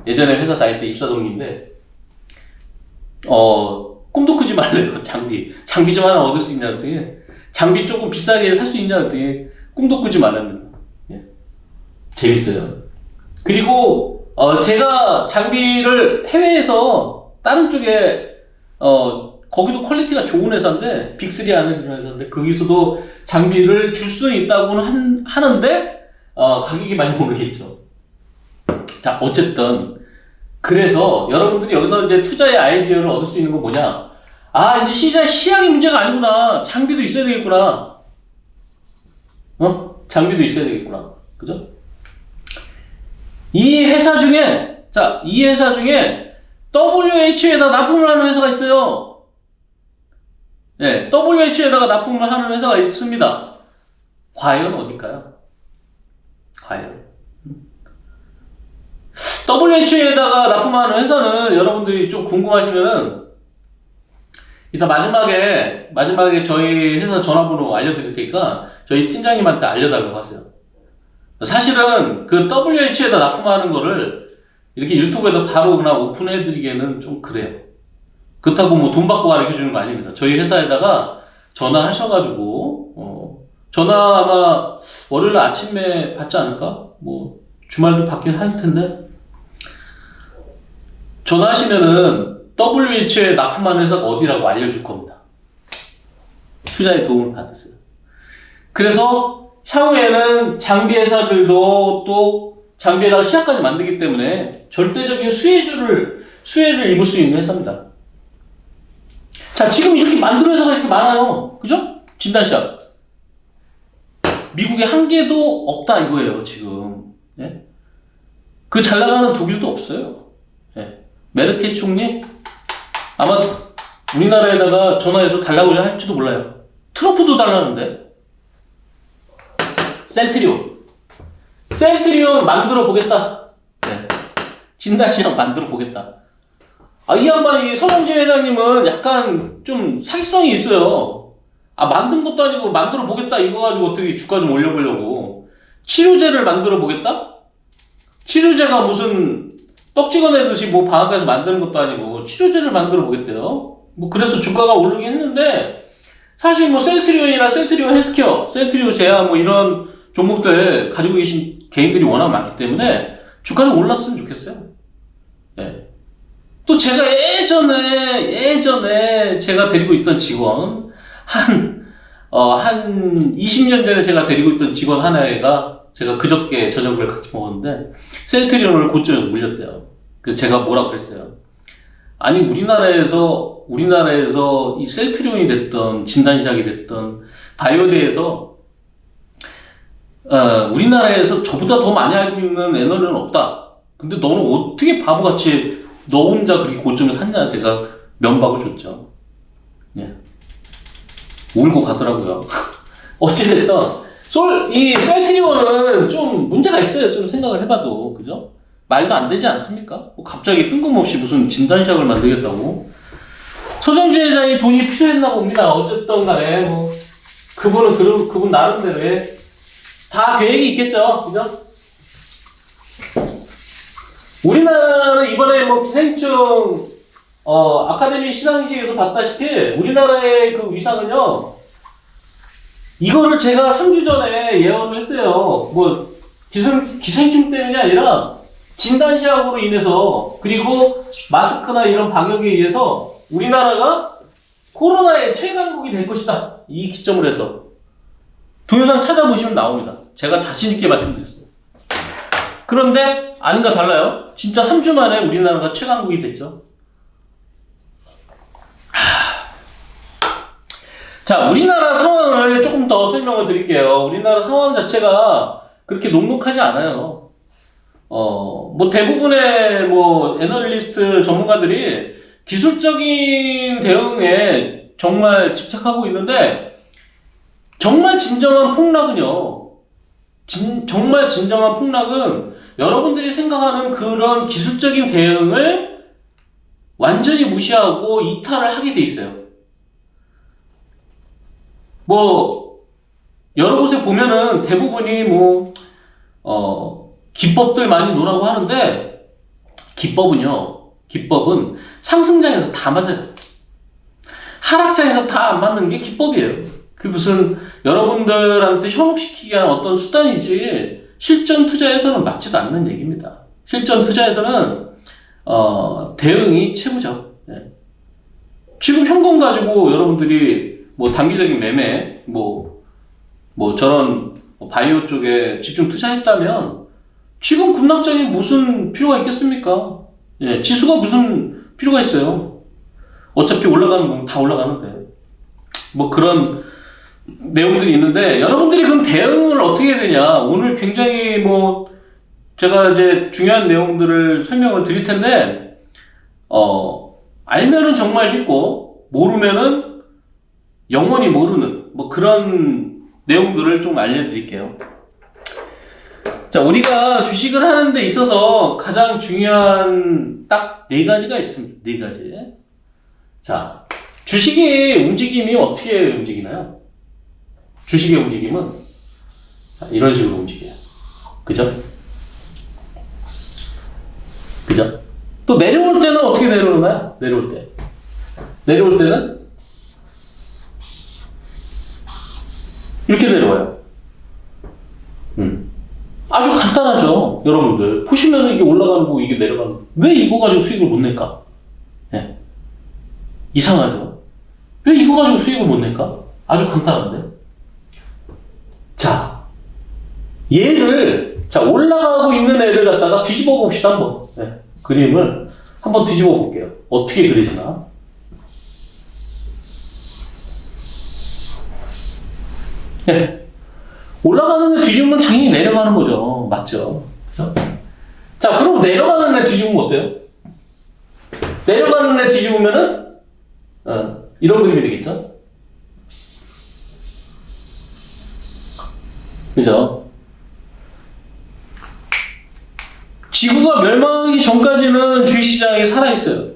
예전에 회사 다닐 때 입사 동기인데, 꿈도 꾸지 말래요. 장비 좀 하나 얻을 수 있냐 그랬더니, 장비 조금 비싸게 살 수 있냐 그랬더니 꿈도 꾸지 말랍니다. 예. 재밌어요. 그리고 제가 장비를 해외에서 다른 쪽에 거기도 퀄리티가 좋은 회사인데, 빅3 안에 드는 회사인데, 거기서도 장비를 줄 수는 있다고는 하는데 가격이 많이 모르겠죠. 자, 어쨌든 그래서 여러분들이 여기서 이제 투자의 아이디어를 얻을 수 있는 건 뭐냐? 이제 시약이 문제가 아니구나. 장비도 있어야 되겠구나. 장비도 있어야 되겠구나. 그죠? 이 회사 중에 WH에다 납품을 하는 회사가 있어요. 네, WH에다가 납품을 하는 회사가 있습니다. 과연 어딜까요? 과연. WH에다가 납품하는 회사는 여러분들이 좀 궁금하시면은 이따 마지막에 저희 회사 전화번호 알려드릴 테니까 저희 팀장님한테 알려달라고 하세요. 사실은 그 WH에다 납품하는 거를 이렇게 유튜브에다 바로 그냥 오픈해드리기에는 좀 그래요. 그렇다고 뭐 돈 받고 가르쳐주는 거 아닙니다. 저희 회사에다가 전화하셔가지고, 전화 아마 월요일 아침에 받지 않을까? 뭐 주말도 받긴 할 텐데, 전화하시면은 WH에 납품하는 회사가 어디라고 알려줄 겁니다. 투자에 도움을 받으세요. 그래서 향후에는 장비 회사들도 또 장비에다가 시야까지 만들기 때문에 절대적인 수혜를 입을 수 있는 회사입니다. 자, 지금 이렇게 만드는 회사가 이렇게 많아요. 그죠? 진단시약. 미국에 한 개도 없다 이거예요, 지금. 예? 그 잘 나가는 독일도 없어요. 예. 메르켈 총리? 아마 우리나라에다가 전화해서 달라고 할지도 몰라요. 트럼프도 달라는데. 셀트리온 만들어 보겠다. 네. 진단시약 만들어 보겠다. 이 양반이 서정진 회장님은 약간 좀 사기성이 있어요. 만든 것도 아니고 만들어 보겠다 이거 가지고 어떻게 주가 좀 올려보려고. 치료제를 만들어 보겠다? 치료제가 무슨 떡 찍어내듯이 뭐 방앗간에서 만드는 것도 아니고 치료제를 만들어 보겠대요. 뭐 그래서 주가가 오르긴 했는데 사실 뭐 셀트리온이나 셀트리온 헬스케어, 셀트리온 제야 뭐 이런 종목들 가지고 계신 개인들이 워낙 많기 때문에 주가 좀 올랐으면 좋겠어요. 네. 또 제가 예전에 제가 데리고 있던 직원 한 20년 전에 제가 데리고 있던 직원 하나가 제가 그저께 저녁을 같이 먹었는데 셀트리온을 고점에서 물렸대요. 그래서 제가 뭐라고 그랬어요. 아니 우리나라에서 이 셀트리온이 됐던 진단시약이 됐던 바이오대에서 우리나라에서 저보다 더 많이 알고 있는 애널은 없다. 근데 너는 어떻게 바보같이 너 혼자 그렇게 고점에 샀냐. 제가 면박을 줬죠. 예. 울고 가더라고요. 어찌됐든 이 셀트리온은 좀 문제가 있어요. 좀 생각을 해봐도. 그죠? 말도 안 되지 않습니까? 뭐 갑자기 뜬금없이 무슨 진단시약을 만들겠다고. 서정진 회장이 돈이 필요했나 봅니다. 어쨌든 간에 뭐 그분 나름대로 다 계획이 있겠죠. 그죠? 우리나라는 이번에 뭐 기생충 아카데미 시상식에서 봤다시피 우리나라의 그 위상은요, 이거를 제가 3주 전에 예언을 했어요. 뭐 기생충 때문이 아니라 진단시약으로 인해서 그리고 마스크나 이런 방역에 의해서 우리나라가 코로나의 최강국이 될 것이다. 이 기점을 해서 동영상 찾아보시면 나옵니다. 제가 자신있게 말씀드렸어요. 그런데 아닌가 달라요. 진짜 3주 만에 우리나라가 최강국이 됐죠. 자, 우리나라 상황을 조금 더 설명을 드릴게요. 우리나라 상황 자체가 그렇게 녹록하지 않아요. 뭐 대부분의 뭐 애널리스트 전문가들이 기술적인 대응에 정말 집착하고 있는데 정말 진정한 폭락은요. 정말 진정한 폭락은 여러분들이 생각하는 그런 기술적인 대응을 완전히 무시하고 이탈을 하게 돼 있어요. 뭐 여러 곳에 보면은 대부분이 뭐 기법들 많이 노라고 하는데 기법은 상승장에서 다 맞아요. 하락장에서 다 안 맞는 게 기법이에요. 그 무슨 여러분들한테 현혹시키기 위한 어떤 수단이지 실전 투자에서는 맞지도 않는 얘기입니다. 실전 투자에서는 대응이 최고죠. 네. 지금 현금 가지고 여러분들이 뭐 단기적인 매매 뭐 저런 바이오 쪽에 집중 투자했다면 지금 급락장에 무슨 필요가 있겠습니까? 예, 지수가 무슨 필요가 있어요? 어차피 올라가는 건 다 올라가는데 뭐 그런 내용들이 있는데 여러분들이 그럼 대응을 어떻게 해야 되냐? 오늘 굉장히 뭐 제가 이제 중요한 내용들을 설명을 드릴 텐데 알면은 정말 쉽고 모르면은 영원히 모르는 뭐 그런 내용들을 좀 알려드릴게요. 자, 우리가 주식을 하는 데 있어서 가장 중요한 딱 4가지가 있습니다. 4가지. 자, 주식의 움직임이 어떻게 움직이나요? 주식의 움직임은 이런 식으로 움직여요. 그죠? 또 내려올 때는 어떻게 내려오나요? 내려올 때는 이렇게 내려와요. 아주 간단하죠. 여러분들 보시면 이게 올라가는 거 이게 내려가는 거. 왜 이거 가지고 수익을 못 낼까? 네. 이상하죠. 왜 이거 가지고 수익을 못 낼까? 아주 간단한데. 자, 얘를 자, 올라가고 있는 애를 갖다가 뒤집어 봅시다, 한번. 네. 그림을 한번 뒤집어 볼게요. 어떻게 그려지나. 네. 올라가는 애 뒤집으면 당연히 내려가는 거죠. 맞죠? 그죠? 자, 그럼 내려가는 애 뒤집으면 어때요? 내려가는 애 뒤집으면은, 이런 그림이 되겠죠? 그죠? 지구가 멸망하기 전까지는 주식시장이 살아있어요.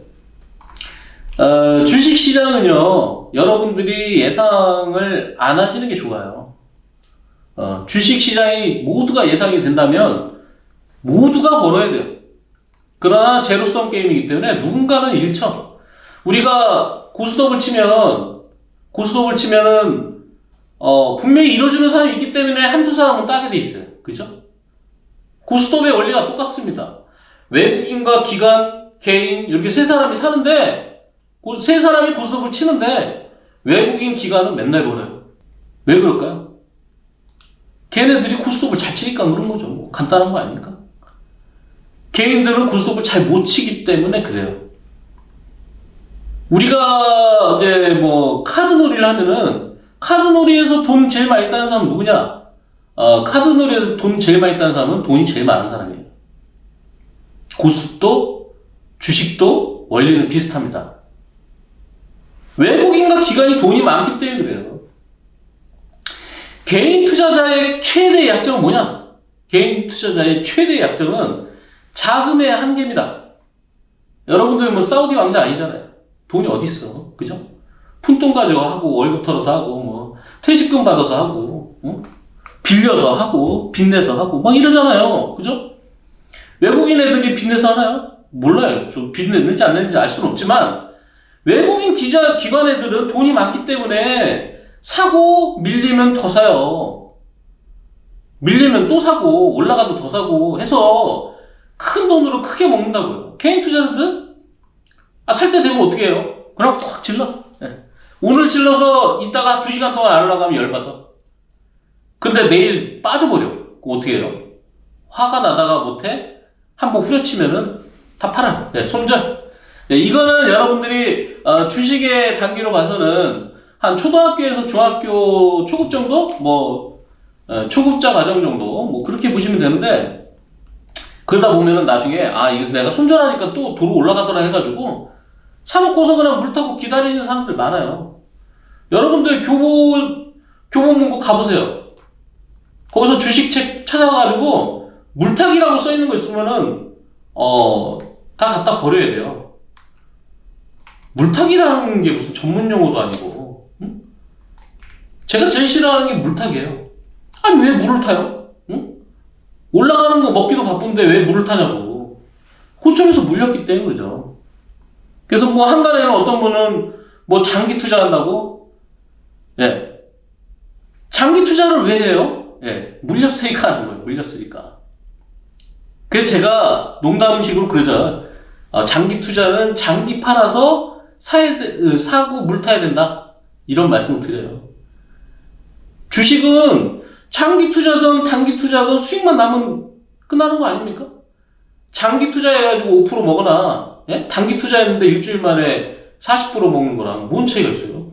주식시장은요, 여러분들이 예상을 안 하시는 게 좋아요. 주식시장이 모두가 예상이 된다면 모두가 벌어야 돼요. 그러나 제로섬 게임이기 때문에 누군가는 잃죠. 우리가 고스톱을 치면은 분명히 잃어주는 사람이 있기 때문에 한두 사람은 따게 돼 있어요. 그죠? 고스톱의 원리가 똑같습니다. 외국인과 기관, 개인 이렇게 세 사람이 사는데 세 사람이 고스톱을 치는데 외국인, 기관은 맨날 벌어요. 왜 그럴까요? 걔네들이 고스톱을 잘 치니까 그런 거죠. 뭐 간단한 거 아닙니까? 개인들은 고스톱을 잘 못 치기 때문에 그래요. 우리가 이제 뭐 카드놀이를 하면은 카드놀이에서 돈 제일 많이 따는 사람은 누구냐? 카드놀이에서 돈 제일 많이 따는 사람은 돈이 제일 많은 사람이에요. 고스톱도 주식도 원리는 비슷합니다. 외국인과 기관이 돈이 많기 때문에 그래요. 개인 투자자의 최대 약점은 뭐냐? 개인 투자자의 최대 약점은 자금의 한계입니다. 여러분들 뭐 사우디 왕자 아니잖아요. 돈이 어디 있어, 그죠? 푼돈 가지고 하고 월급 털어서 하고 뭐 퇴직금 받아서 하고 빌려서 하고 빚내서 하고 막 이러잖아요, 그죠? 외국인 애들이 빚내서 하나요? 몰라요. 저 빚냈는지 안 냈는지 알 수는 없지만 외국인 기관 애들은 돈이 많기 때문에 사고 밀리면 더 사요. 밀리면 또 사고 올라가도 더 사고 해서 큰 돈으로 크게 먹는다고요. 개인 투자자들 살 때 되면 어떻게 해요? 그냥 탁 질러. 네. 오늘 질러서 이따가 2시간 동안 안 올라가면 열받아. 근데 내일 빠져버려. 그거 어떻게 해요? 화가 나다가 못해? 한번 후려치면은 다 팔아. 네, 손절. 네, 이거는 여러분들이 주식의 단계로 봐서는 한 초등학교에서 중학교 초급 정도? 뭐 초급자 과정 정도? 뭐 그렇게 보시면 되는데 그러다 보면은 나중에 이거 내가 손절하니까 또 도로 올라가더라 해가지고 사놓고서 그냥 물 타고 기다리는 사람들 많아요. 여러분들 교보문고 가보세요. 거기서 주식책 찾아가지고 물타기라고 써있는 거 있으면은 다 갖다 버려야 돼요. 물타기라는 게 무슨 전문 용어도 아니고 응? 제가 제일 싫어하는 게 물타기예요. 아니 왜 물을 타요? 응? 올라가는 거 먹기도 바쁜데 왜 물을 타냐고. 고점에서 물렸기 때문이죠. 그래서 뭐 한간에는 어떤 분은 뭐 장기 투자한다고? 예. 장기 투자를 왜 해요? 예. 물렸으니까 하는 거예요. 물렸으니까. 그래서 제가 농담식으로 그러죠. 장기 투자는 장기 팔아서 사고 물 타야 된다. 이런 말씀을 드려요. 주식은 장기 투자든 단기 투자든 수익만 나면 끝나는 거 아닙니까? 장기 투자해가지고 5% 먹거나, 예? 단기 투자했는데 일주일 만에 40% 먹는 거랑 뭔 차이가 있어요?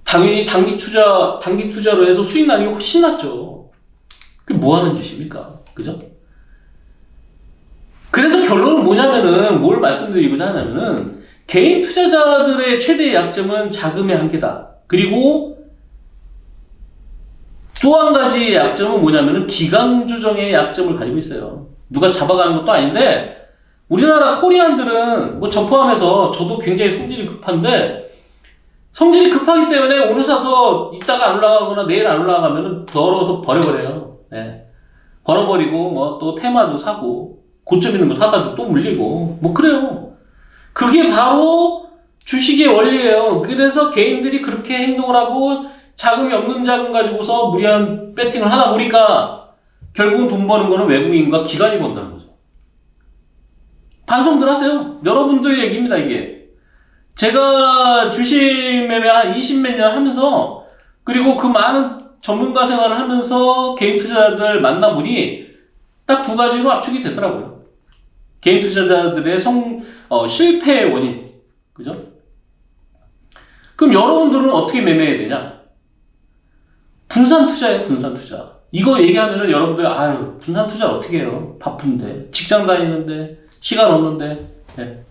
당연히 단기 투자로 해서 수익 나는 게 훨씬 낫죠. 그게 뭐 하는 짓입니까? 그죠? 그래서 결론은 뭐냐면은, 뭘 말씀드리고자 하냐면은, 개인 투자자들의 최대의 약점은 자금의 한계다. 그리고 또 한 가지 약점은 뭐냐면은 기강 조정의 약점을 가지고 있어요. 누가 잡아가는 것도 아닌데 우리나라 코리안들은 뭐 저 포함해서 저도 굉장히 성질이 급한데 성질이 급하기 때문에 오늘 사서 이따가 안 올라가거나 내일 안 올라가면은 더러워서 버려버려요. 네. 벌어버리고 뭐 또 테마도 사고 고점 있는 거 사가지고 또 물리고 뭐 그래요. 그게 바로 주식의 원리예요. 그래서 개인들이 그렇게 행동을 하고 자금이 없는 자금 가지고서 무리한 배팅을 하다 보니까 결국은 돈 버는 거는 외국인과 기관이 번다는 거죠. 반성들 하세요. 여러분들 얘기입니다, 이게. 제가 주식 매매 한 20몇 년 하면서 그리고 그 많은 전문가 생활을 하면서 개인 투자자들 만나보니 딱 두 가지로 압축이 되더라고요. 개인 투자자들의 실패의 원인. 그죠? 그럼 여러분들은 어떻게 매매해야 되냐? 분산 투자예요, 분산 투자. 이거 얘기하면은 여러분들, 아유, 분산 투자를 어떻게 해요? 바쁜데. 직장 다니는데, 시간 없는데. 네.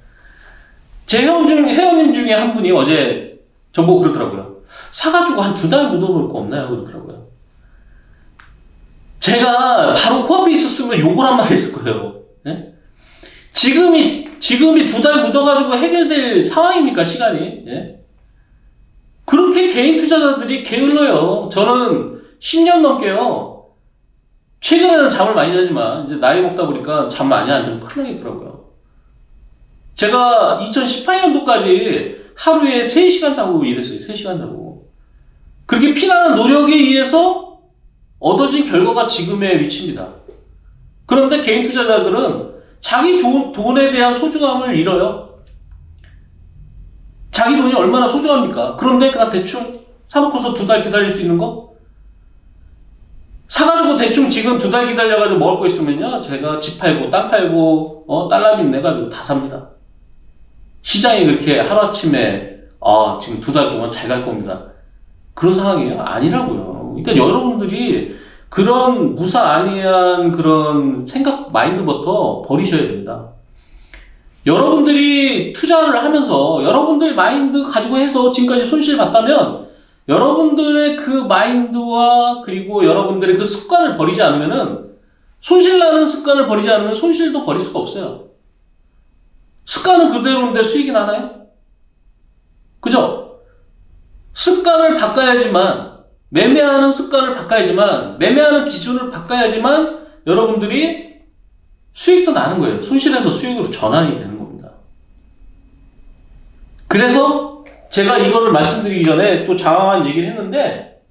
제 회원님 중에 한 분이 어제 저보고 그러더라고요. 사가지고 한 2달 묻어놓을 거 없나요? 그러더라고요. 제가 바로 코앞에 있었으면 욕을 한마디 했을 거예요. 네? 지금이 2달 묻어가지고 해결될 상황입니까, 시간이? 네? 그렇게 개인 투자자들이 게을러요. 저는 10년 넘게요. 최근에는 잠을 많이 자지만, 이제 나이 먹다 보니까 잠 많이 안 자면 큰일 나겠더라고요. 제가 2018년도까지 하루에 3시간 자고 일했어요. 3시간 자고. 그렇게 피나는 노력에 의해서 얻어진 결과가 지금의 위치입니다. 그런데 개인 투자자들은 자기 돈에 대한 소중함을 잃어요. 자기 돈이 얼마나 소중합니까? 그런데 그냥 대충 사놓고서 2달 기다릴 수 있는 거? 사가지고 대충 지금 2달 기다려가지고 먹을 거 있으면요, 제가 집 팔고 땅 팔고 달러 빚 내가지고 다 삽니다. 시장이 그렇게 하루아침에 지금 2달 동안 잘 갈 겁니다. 그런 상황이에요? 아니라고요. 그러니까 여러분들이 그런 무사안이한 그런 생각 마인드부터 버리셔야 됩니다. 여러분들이 투자를 하면서 여러분들 마인드 가지고 해서 지금까지 손실 봤다면 여러분들의 그 마인드와 그리고 여러분들의 그 습관을 버리지 않으면은, 손실나는 습관을 버리지 않으면 손실도 버릴 수가 없어요. 습관은 그대로인데 수익이 나나요? 그죠? 습관을 바꿔야지만, 매매하는 습관을 바꿔야지만, 매매하는 기준을 바꿔야지만 여러분들이 수익도 나는 거예요. 손실에서 수익으로 전환이 되는 겁니다. 그래서 제가 이거를 말씀드리기 전에 또 장황한 얘기를 했는데,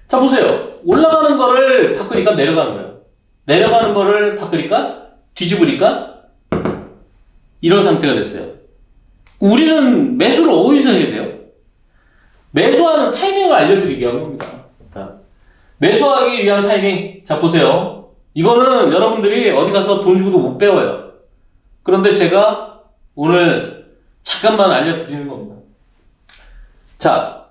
자 보세요. 올라가는 거를 바꾸니까 내려가는 거예요. 내려가는 거를 바꾸니까 뒤집으니까 이런 상태가 됐어요. 우리는 매수를 어디서 해야 돼요? 매수하는 타이밍을 알려드리기 위한 겁니다. 자, 매수하기 위한 타이밍. 자 보세요. 이거는 여러분들이 어디 가서 돈 주고도 못 배워요. 그런데 제가 오늘 잠깐만 알려드리는 겁니다. 자,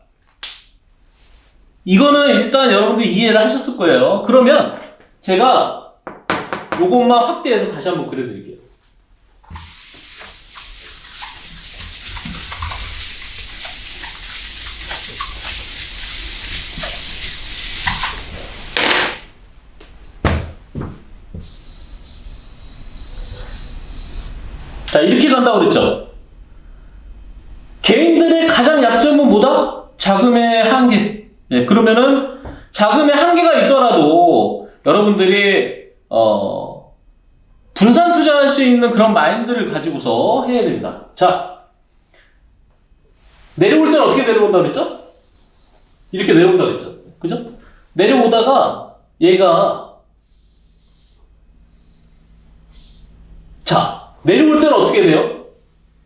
이거는 일단 여러분들이 이해를 하셨을 거예요. 그러면 제가 요것만 확대해서 다시 한번 그려드릴게요. 자, 이렇게 간다고 그랬죠? 개인들의 가장 약점은 뭐다? 자금의 한계. 예, 그러면은 자금의 한계가 있더라도 여러분들이 분산 투자할 수 있는 그런 마인드를 가지고서 해야 됩니다. 자, 내려올 때는 어떻게 내려온다고 그랬죠? 이렇게 내려온다고 그랬죠? 그죠? 내려오다가 얘가, 자, 내려올 때는 어떻게 돼요?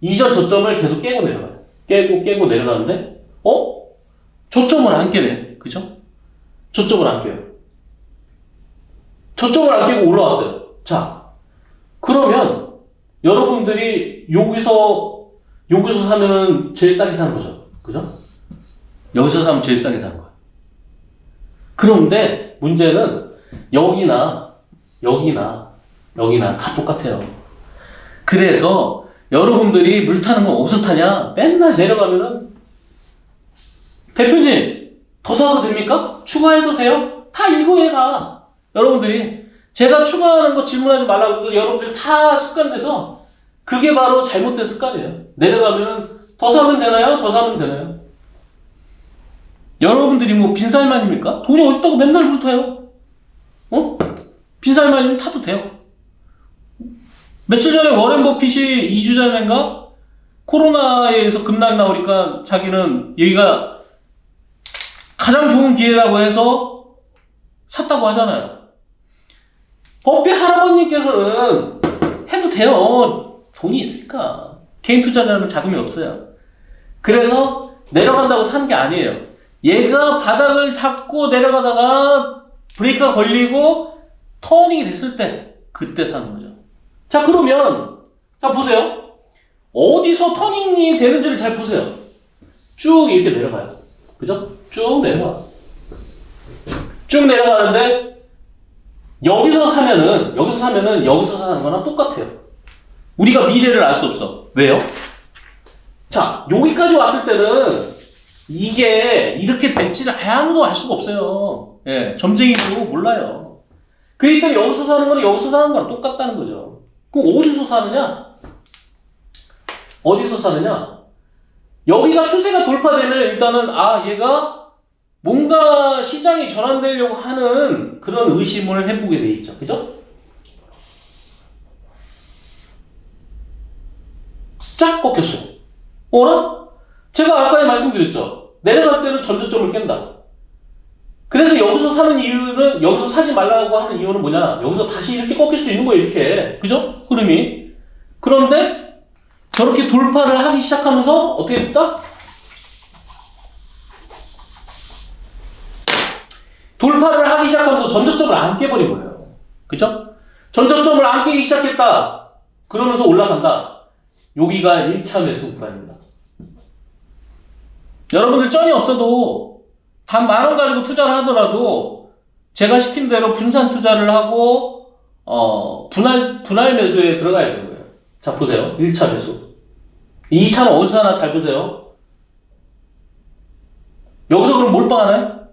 이전 저점을 계속 깨고 내려가요. 깨고 내려가는데, 저점을 안 깨네. 그죠? 저점을 안 깨요. 저점을 안 깨고 올라왔어요. 자, 그러면 여러분들이 여기서 사면은 제일 싸게 사는 거죠. 그죠? 여기서 사면 제일 싸게 사는 거예요. 그런데 문제는 여기나 다 똑같아요. 그래서 여러분들이 물 타는 건 어디서 타냐? 맨날 내려가면은, 대표님 더 사도 됩니까? 추가해도 돼요? 다 이거에 다 여러분들이 제가 추가하는 거 질문하지 말라고 해서 여러분들이 다 습관돼서 그게 바로 잘못된 습관이에요. 내려가면은 더 사면 되나요? 더 사면 되나요? 여러분들이 뭐 빈살만입니까? 돈이 어딨다고 맨날 물 타요? 빈살만이면 타도 돼요. 며칠 전에 워렌 버핏이 2주 전인가 코로나에 의해서 급락 나오니까 자기는 여기가 가장 좋은 기회라고 해서 샀다고 하잖아요. 버핏 할아버님께서는 해도 돼요. 돈이 있으니까. 개인 투자자는 자금이 없어요. 그래서 내려간다고 사는 게 아니에요. 얘가 바닥을 잡고 내려가다가 브레이크가 걸리고 더 터닝이 됐을 때 그때 사는 거죠. 자, 그러면 자 보세요. 어디서 터닝이 되는지를 잘 보세요. 쭉 이렇게 내려가요. 그죠? 쭉 내려가. 쭉 내려가는데 여기서 사면은 여기서 사는 거랑 똑같아요. 우리가 미래를 알 수 없어. 왜요? 자, 여기까지 왔을 때는 이게 이렇게 될지를 아무도 알 수가 없어요. 예, 점쟁이도 몰라요. 그렇기 때문에 여기서 사는 거는 여기서 사는 거랑 똑같다는 거죠. 그럼 어디서 사느냐? 어디서 사느냐? 여기가 추세가 돌파되면 일단은 얘가 뭔가 시장이 전환되려고 하는 그런 의심을 해보게 돼 있죠. 그죠? 쫙 꺾였어요. 어라? 제가 아까 말씀드렸죠. 내려갈 때는 전저점을 깬다. 그래서 여기서 사는 이유는, 여기서 사지 말라고 하는 이유는 뭐냐? 여기서 다시 이렇게 꺾일 수 있는 거예요, 이렇게. 그죠? 흐름이. 그런데 저렇게 돌파를 하기 시작하면서 어떻게 됐다? 돌파를 하기 시작하면서 전저점을 안 깨버린 거예요. 그죠? 전저점을 안 깨기 시작했다. 그러면서 올라간다. 여기가 1차 매수 구간입니다. 여러분들 쩐이 없어도 단 10,000원 가지고 투자를 하더라도 제가 시킨 대로 분산 투자를 하고 분할 매수에 들어가야 되는 거예요. 자, 보세요. 1차 매수. 2차는 어디서 하나 잘 보세요. 여기서 그럼 몰빵하나요?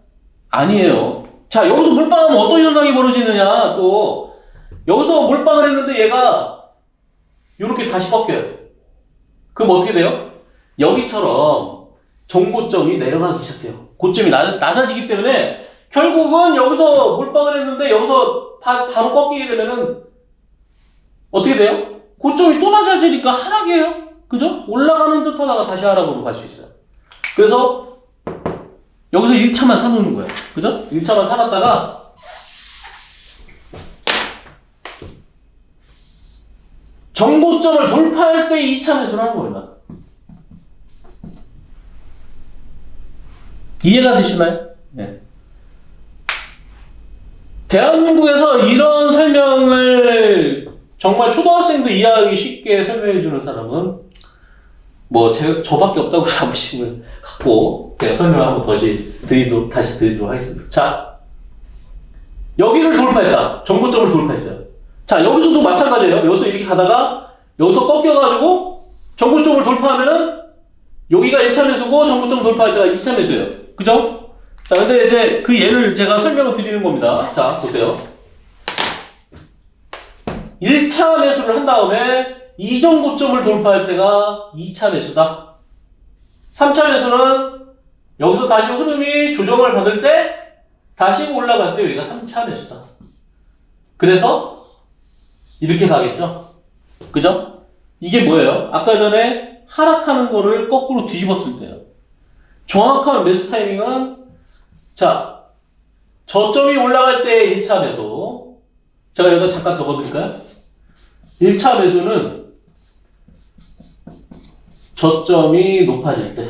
아니에요. 자, 여기서 몰빵하면 어떤 현상이 벌어지느냐, 또. 여기서 몰빵을 했는데 얘가 이렇게 다시 꺾여요. 그럼 어떻게 돼요? 여기처럼 정고점이 내려가기 시작해요. 고점이 낮아지기 때문에 결국은 여기서 몰빵을 했는데 여기서 바로 꺾이게 되면은 어떻게 돼요? 고점이 또 낮아지니까 하락이에요. 그죠? 올라가는 듯 하다가 다시 하락으로 갈 수 있어요. 그래서 여기서 1차만 사놓는 거예요. 그죠? 1차만 사놨다가 정고점을 돌파할 때 2차 매수를 하는 겁니다. 이해가 되시나요? 네. 대한민국에서 이런 설명을 정말 초등학생도 이해하기 쉽게 설명해주는 사람은 저밖에 없다고 자부심을 갖고 제가 설명을 한번 다시 드리도록 하겠습니다. 자, 여기를 돌파했다. 정고점을 돌파했어요. 자, 여기서도 마찬가지예요. 여기서 이렇게 가다가 여기서 꺾여가지고 정고점을 돌파하면은 여기가 1차 매수고 정고점 돌파할 때가 2차 매수예요. 그죠? 자, 근데 이제 그 예를 제가 설명을 드리는 겁니다. 자, 보세요. 1차 매수를 한 다음에 이전 고점을 돌파할 때가 2차 매수다. 3차 매수는 여기서 다시 흐름이 조정을 받을 때 다시 올라갈 때 여기가 3차 매수다. 그래서 이렇게 가겠죠? 그죠? 이게 뭐예요? 아까 전에 하락하는 거를 거꾸로 뒤집었을 때요. 정확한 매수 타이밍은 자, 저점이 올라갈 때 1차 매수. 제가 여기다 잠깐 적어드릴까요? 1차 매수는 저점이 높아질 때.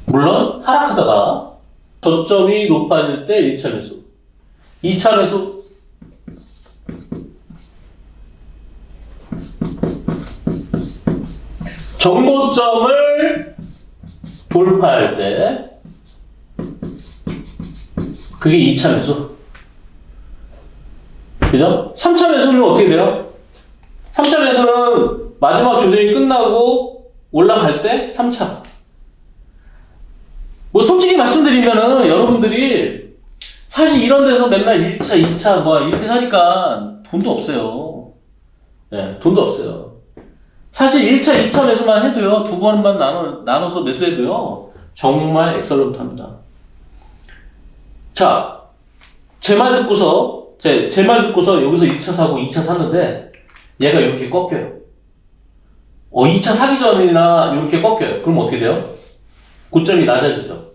물론 하락하다가 저점이 높아질 때 1차 매수. 2차 매수. 정고점을 돌파할 때 그게 2차 매수. 그죠? 3차 매수는 어떻게 돼요? 3차 매수는 마지막 조정이 끝나고 올라갈 때 3차. 솔직히 말씀드리면은 여러분들이 사실 이런 데서 맨날 1차, 2차 이렇게 사니까 돈도 없어요. 네, 돈도 없어요. 사실 1차, 2차 매수만 해도요, 두 번만 나눠서 매수해도요, 정말 엑설런트합니다. 자, 제 말 듣고서 여기서 1차 사고 2차 샀는데, 얘가 이렇게 꺾여요. 2차 사기 전이나 이렇게 꺾여요. 그럼 어떻게 돼요? 고점이 낮아지죠.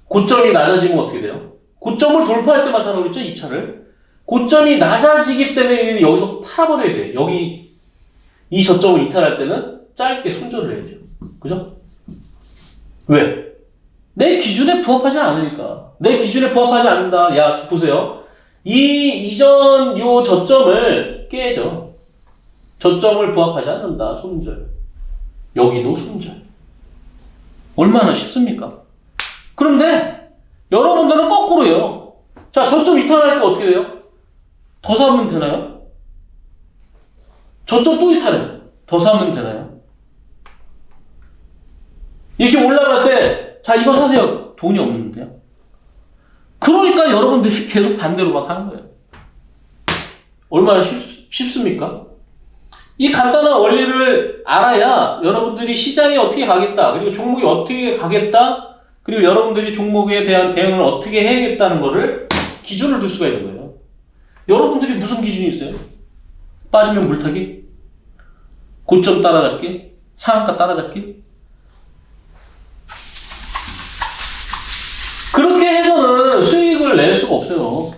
고점이 낮아지면 어떻게 돼요? 고점을 돌파할 때만 사는 거죠, 2차를. 고점이 낮아지기 때문에 여기서 팔아버려야 돼. 여기, 이 저점을 이탈할 때는 짧게 손절을 해야죠. 그죠? 왜? 내 기준에 부합하지 않으니까. 내 기준에 부합하지 않는다. 야, 보세요. 이전 요 저점을 깨죠. 저점을 부합하지 않는다. 손절. 여기도 손절. 얼마나 쉽습니까? 그런데 여러분들은 거꾸로요. 자, 저점 이탈하니까 어떻게 돼요? 더 사면 되나요? 저점 또 이탈해요. 더 사면 되나요? 이렇게 올라갈 때, 자, 이거 사세요. 돈이 없는데요. 그러니까 여러분들이 계속 반대로 막 하는 거예요. 얼마나 쉽습니까? 이 간단한 원리를 알아야 여러분들이 시장에 어떻게 가겠다, 그리고 종목이 어떻게 가겠다, 그리고 여러분들이 종목에 대한 대응을 어떻게 해야겠다는 거를 기준을 둘 수가 있는 거예요. 여러분들이 무슨 기준이 있어요? 빠지면 물타기? 고점 따라잡기? 상한가 따라잡기? 그렇게 해서는 수익을 낼 수가 없어요.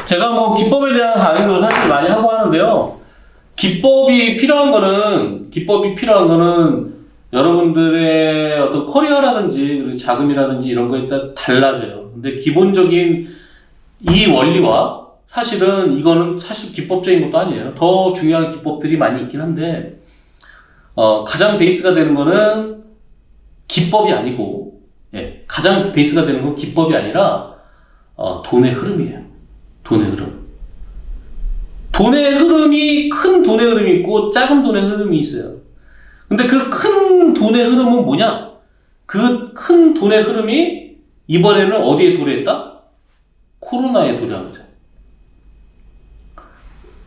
제가 뭐 기법에 대한 강의도 사실 많이 하고 하는데요. 기법이 필요한 거는 여러분들의 어떤 커리어라든지 그리고 자금이라든지 이런 거에 따라 달라져요. 근데 기본적인 이 원리와 사실은 이거는 사실 기법적인 것도 아니에요. 더 중요한 기법들이 많이 있긴 한데 가장 베이스가 되는 거는 기법이 아니고, 가장 베이스가 되는 건 기법이 아니라 돈의 흐름이에요. 돈의 흐름. 돈의 흐름이 큰 돈의 흐름이 있고 작은 돈의 흐름이 있어요. 근데 그 큰 돈의 흐름은 뭐냐? 그 큰 돈의 흐름이 이번에는 어디에 도래했다? 코로나에 도래한 거죠.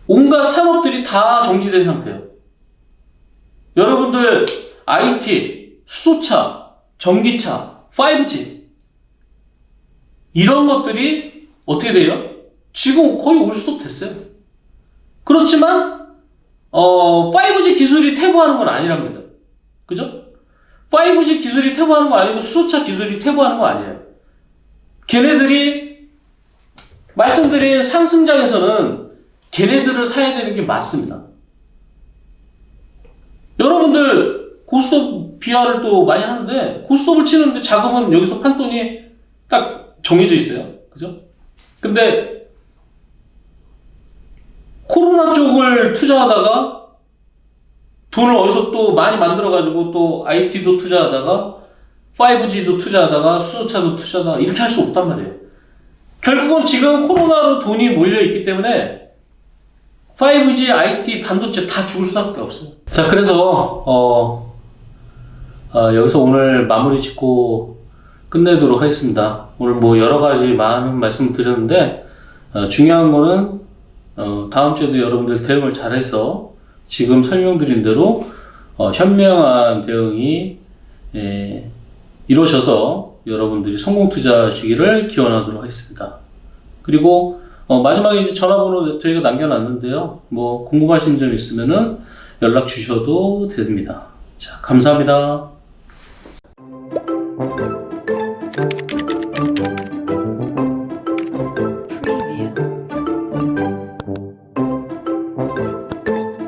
온갖 산업들이 다 정지된 상태예요. 여러분들 IT, 수소차, 전기차, 5G 이런 것들이 어떻게 돼요? 지금 거의 올스톱 됐어요. 그렇지만 5G 기술이 퇴보하는 건 아니랍니다. 그죠? 5G 기술이 퇴보하는 거 아니고 수소차 기술이 퇴보하는 거 아니에요. 걔네들이 말씀드린 상승장에서는 걔네들을 사야 되는 게 맞습니다. 여러분들 고스톱 비하를 또 많이 하는데 고스톱을 치는데 자금은 여기서 판돈이 딱 정해져 있어요. 그죠? 근데 코로나 쪽을 투자하다가 돈을 어디서 또 많이 만들어가지고 또 IT도 투자하다가 5G도 투자하다가 수소차도 투자하다가 이렇게 할 수 없단 말이에요. 결국은 지금 코로나로 돈이 몰려있기 때문에 5G, IT, 반도체 다 죽을 수밖에 없어요. 자, 그래서 여기서 오늘 마무리 짓고 끝내도록 하겠습니다. 오늘 뭐 여러가지 많은 말씀 드렸는데 중요한 거는 다음 주에도 여러분들 대응을 잘해서 지금 설명드린 대로 현명한 대응이 이루어져서 여러분들이 성공 투자하시기를 기원하도록 하겠습니다. 그리고 마지막에 이제 전화번호 저희가 남겨놨는데요. 뭐 궁금하신 점 있으면은 연락 주셔도 됩니다. 자, 감사합니다.